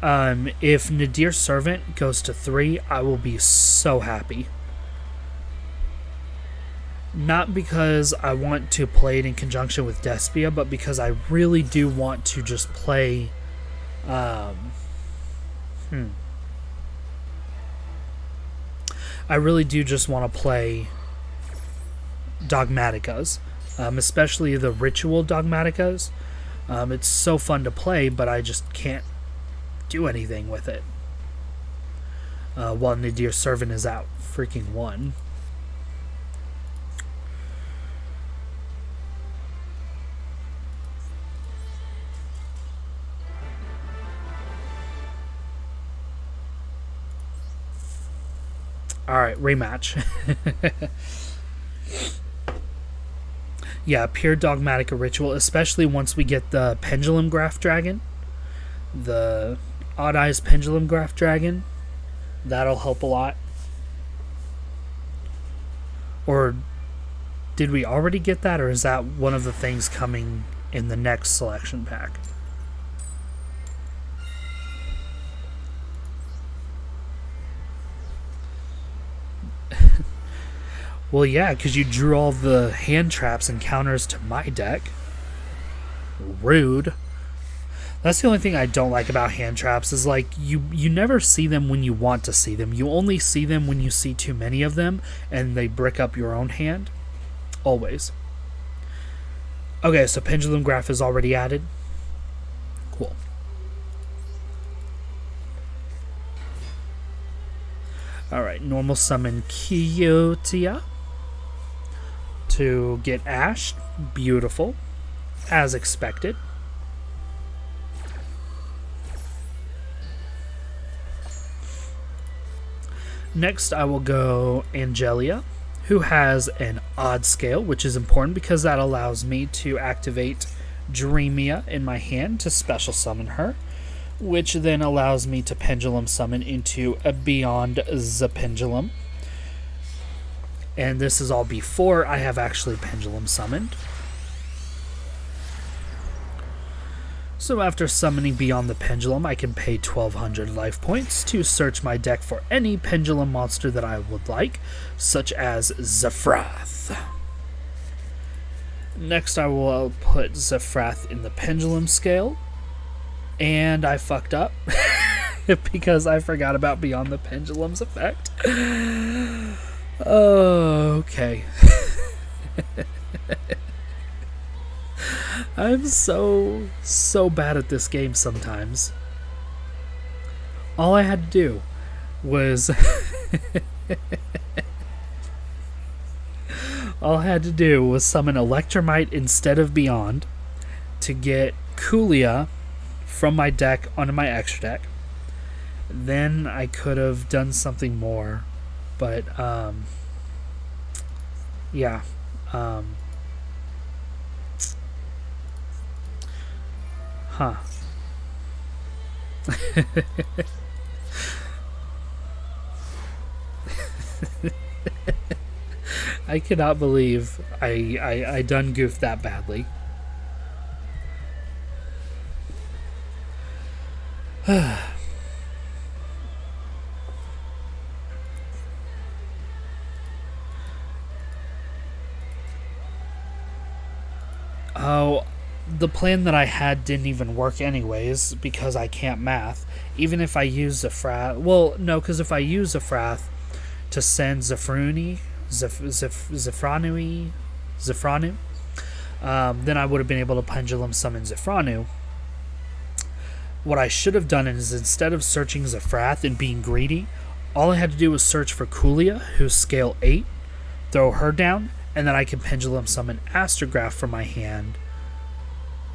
A: if Nadir's Servant goes to 3, I will be so happy. Not because I want to play it in conjunction with Despia, but because I really do want to just play... I really do just want to play Dogmaticas, especially the Ritual Dogmaticas. It's so fun to play, but I just can't do anything with it. While Nadir's Servant is out freaking 1. Alright, rematch. Yeah, pure Dogmatica Ritual, especially once we get the Pendulum Graph Dragon. The Odd Eyes Pendulum Graph Dragon. That'll help a lot. Or did we already get that, or is that one of the things coming in the next selection pack? Well, yeah, because you drew all the hand traps and counters to my deck. Rude. That's the only thing I don't like about hand traps is, like, you never see them when you want to see them. You only see them when you see too many of them, and they brick up your own hand. Always. Okay, so Pendulum Graph is already added. Cool. Alright, normal summon Kyotia to get Ash. Beautiful. As expected. Next, I will go Angelia, who has an odd scale, which is important because that allows me to activate Dreamia in my hand to special summon her, which then allows me to pendulum summon into a Beyond the Pendulum. And this is all before I have actually pendulum summoned. So after summoning Beyond the Pendulum, I can pay 1200 life points to search my deck for any pendulum monster that I would like, such as Zefrath. Next I will put Zefrath in the pendulum scale, and I fucked up because I forgot about Beyond the Pendulum's effect. Okay. I'm so bad at this game sometimes. All I had to do was summon Electromite instead of Beyond to get Kulia from my deck onto my extra deck. Then I could have done something more, but yeah. Huh. I cannot believe I done goofed that badly. Oh, the plan that I had didn't even work anyways because I can't math. Even if I use Zefrath, well, no, because if I use Zefrath to send Zefranu, then I would have been able to pendulum summon Zefranu. What I should have done is, instead of searching Zefrath and being greedy, all I had to do was search for Kulia, who's scale 8, throw her down, and then I can pendulum summon Astrograph from my hand.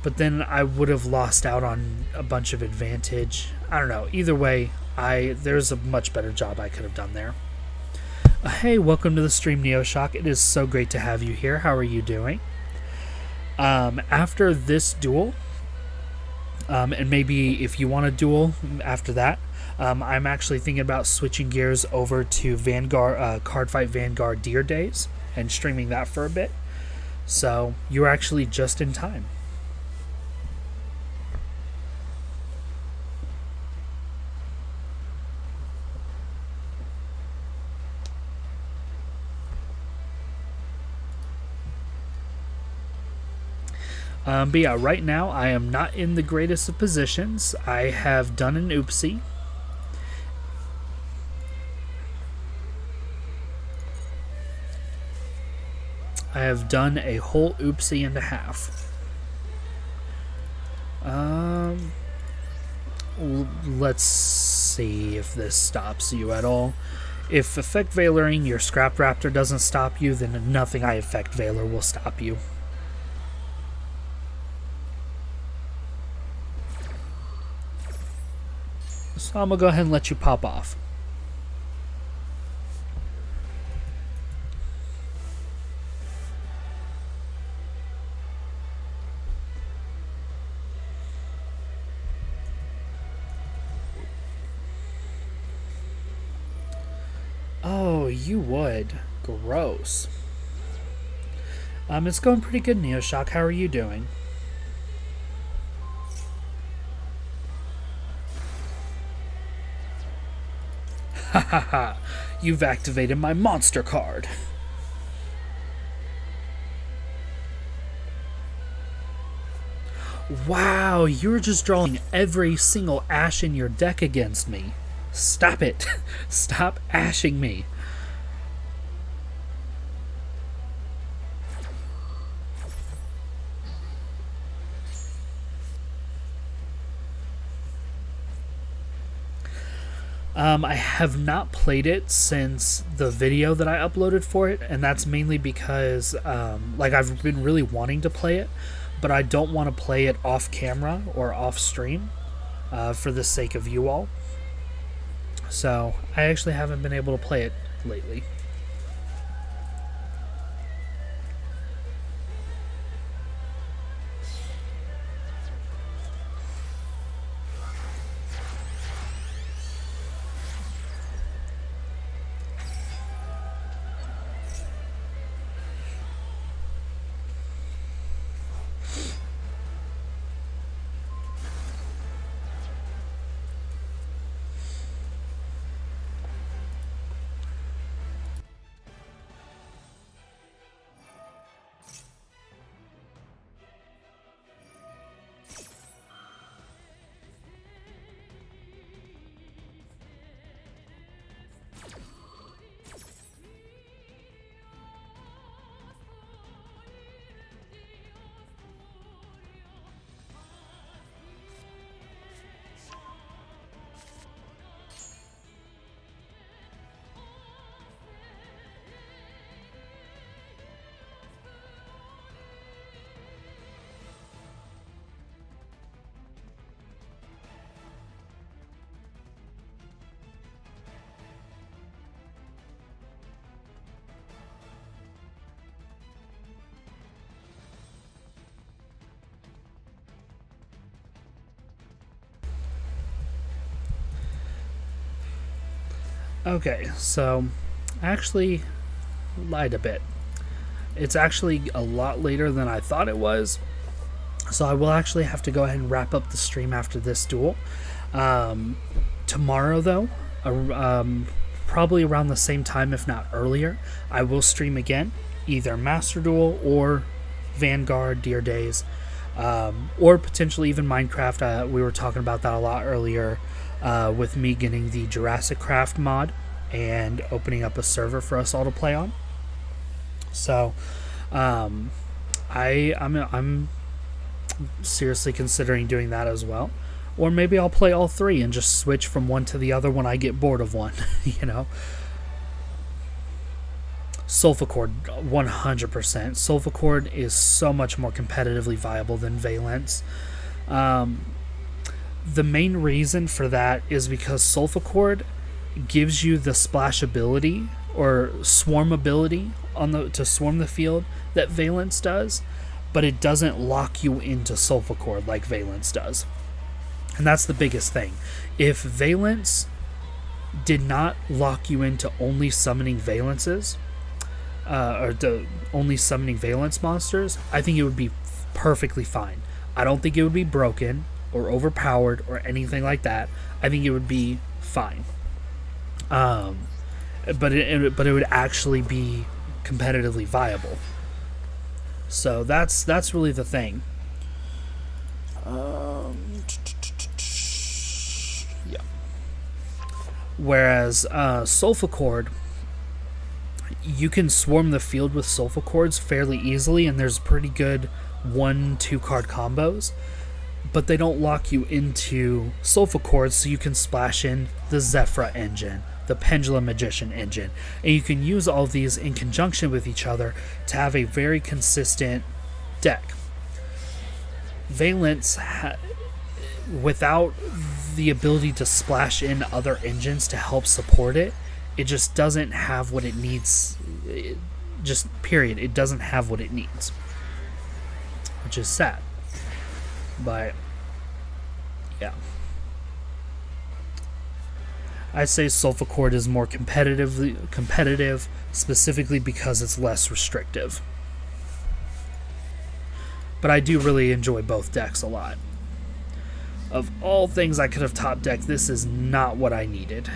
A: But then I would have lost out on a bunch of advantage. I don't know. Either way, there's a much better job I could have done there. Hey, welcome to the stream, Neoshock. It is so great to have you here. How are you doing? After this duel, and maybe if you want a duel after that, I'm actually thinking about switching gears over to Vanguard, Cardfight Vanguard Deer Days and streaming that for a bit. So you're actually just in time. But yeah, right now I am not in the greatest of positions. I have done an oopsie. I have done a whole oopsie and a half. Let's see if this stops you at all. If Effect Veiling your Scrap Raptor doesn't stop you, then nothing I Effect Veiler will stop you. So I'm going to go ahead and let you pop off. Oh, you would. Gross. It's going pretty good, Neoshock. How are you doing? Hahaha, you've activated my monster card. Wow, you're just drawing every single ash in your deck against me. Stop it. Stop ashing me. I have not played it since the video that I uploaded for it, and that's mainly because I've been really wanting to play it, but I don't want to play it off camera or off stream for the sake of you all. So I actually haven't been able to play it lately. Okay, so I actually lied a bit. It's actually a lot later than I thought it was. So I will actually have to go ahead and wrap up the stream after this duel. Tomorrow, though, probably around the same time, if not earlier, I will stream again, either Master Duel or Vanguard, Dear Days, or potentially even Minecraft. We were talking about that a lot earlier with me getting the Jurassic Craft mod and opening up a server for us all to play on. So I'm seriously considering doing that as well. Or maybe I'll play all three and just switch from one to the other when I get bored of one, you know. Solfachord, 100%. Solfachord is so much more competitively viable than Vaylantz. The main reason for that is because Solfachord gives you the splash ability or swarm ability to swarm the field that Vaylantz does, but it doesn't lock you into Solfachord like Vaylantz does. And that's the biggest thing. If Vaylantz did not lock you into only summoning Valences, only summoning Vaylantz monsters, I think it would be perfectly fine. I don't think it would be broken or overpowered or anything like that. I think it would be fine. But it would actually be competitively viable. So that's really the thing. Yeah. Whereas Solfachord, you can swarm the field with Solfachords fairly easily, and there's pretty good 1-2 card combos, but they don't lock you into Solfachords, so you can splash in the Zephyra engine, the Pendulum Magician engine, and you can use all of these in conjunction with each other to have a very consistent deck. Vaylantz, without the ability to splash in other engines to help support it, it just doesn't have what it needs. Period. It doesn't have what it needs, which is sad. But yeah, I'd say Solfachord is more competitive, specifically because it's less restrictive. But I do really enjoy both decks a lot. Of all things I could have top decked, this is not what I needed.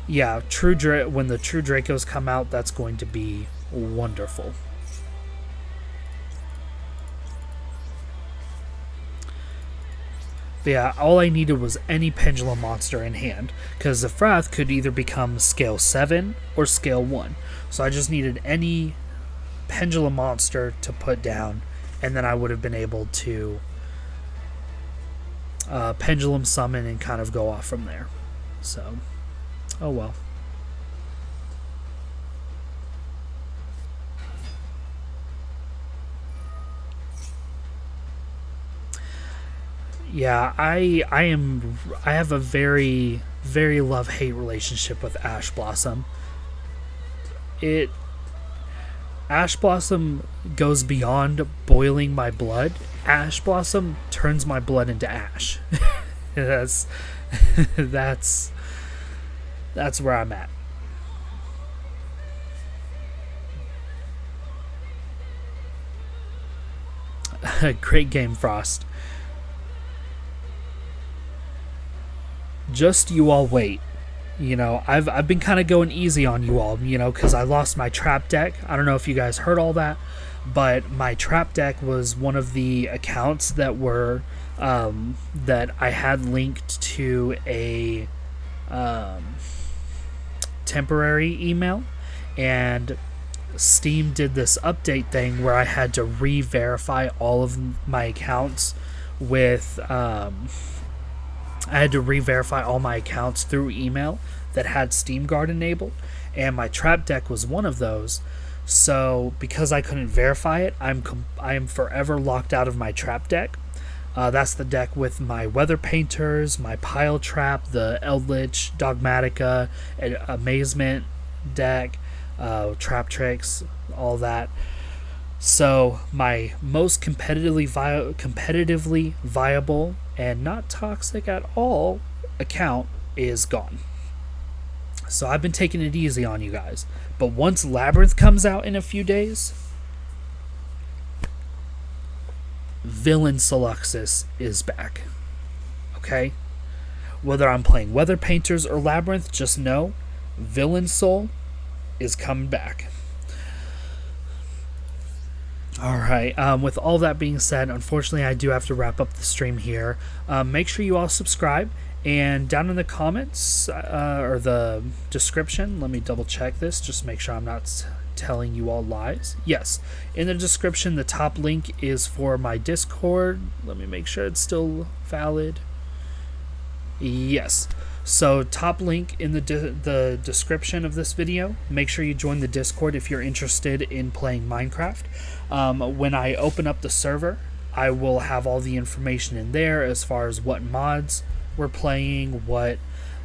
A: Yeah, when the True Dracos come out, that's going to be wonderful. But yeah, all I needed was any Pendulum monster in hand, because the Frath could either become scale 7 or scale 1. So I just needed any Pendulum monster to put down, and then I would have been able to Pendulum summon and kind of go off from there. So, oh well. Yeah, I have a very, very love-hate relationship with Ash Blossom. Ash Blossom goes beyond boiling my blood. Ash Blossom turns my blood into ash. that's where I'm at. Great game, Frost. Just you all wait. You know, I've been kind of going easy on you all, you know, because I lost my trap deck. I don't know if you guys heard all that, but my trap deck was one of the accounts that were that I had linked to a temporary email, and Steam did this update thing where I had to re-verify all of my accounts with I had to re-verify all my accounts through email that had Steam Guard enabled, and my trap deck was one of those. So because I couldn't verify it, I am forever locked out of my trap deck. That's the deck with my Weather Painters, my Pile Trap, the Eldritch, Dogmatica, Amazement deck, Trap Tricks, all that. So my most competitively viable and not toxic at all account is gone. So I've been taking it easy on you guys. But once Labyrinth comes out in a few days, Villain Soluxus is back. Okay? Whether I'm playing Weather Painters or Labyrinth, just know Villain Soul is coming back. Alright, with all that being said, unfortunately I do have to wrap up the stream here. Make sure you all subscribe, and down in the comments, or the description, let me double check this, just make sure I'm not telling you all lies. Yes, in the description, the top link is for my Discord. Let me make sure it's still valid. Yes. So top link in the description of this video. Make sure you join the Discord if you're interested in playing Minecraft. When I open up the server, I will have all the information in there as far as what mods we're playing, what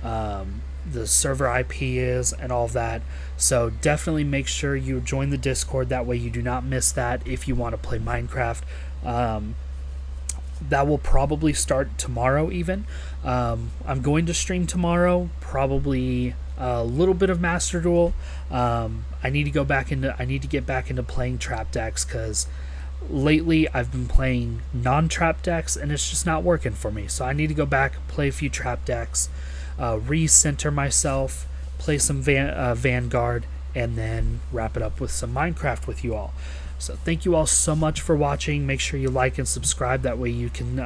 A: the server IP is, and all of that. So definitely make sure you join the Discord. That way you do not miss that if you want to play Minecraft. That will probably start tomorrow even. I'm going to stream tomorrow, probably a little bit of Master Duel. I need to get back into playing trap decks, because lately I've been playing non-trap decks and it's just not working for me. So I need to go back, play a few trap decks, recenter myself, play some Vanguard, and then wrap it up with some Minecraft with you all. So thank you all so much for watching. Make sure you like and subscribe. That way you can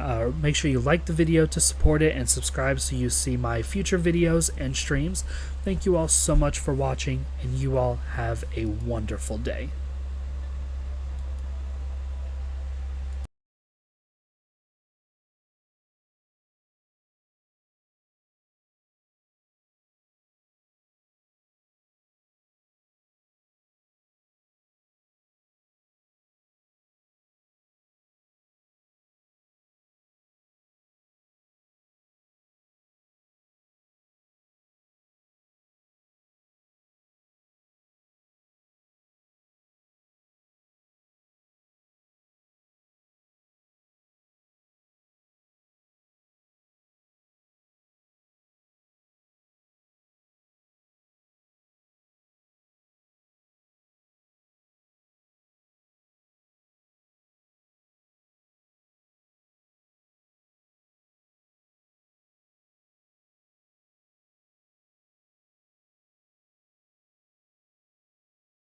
A: make sure you like the video to support it, and subscribe so you see my future videos and streams. Thank you all so much for watching, and you all have a wonderful day.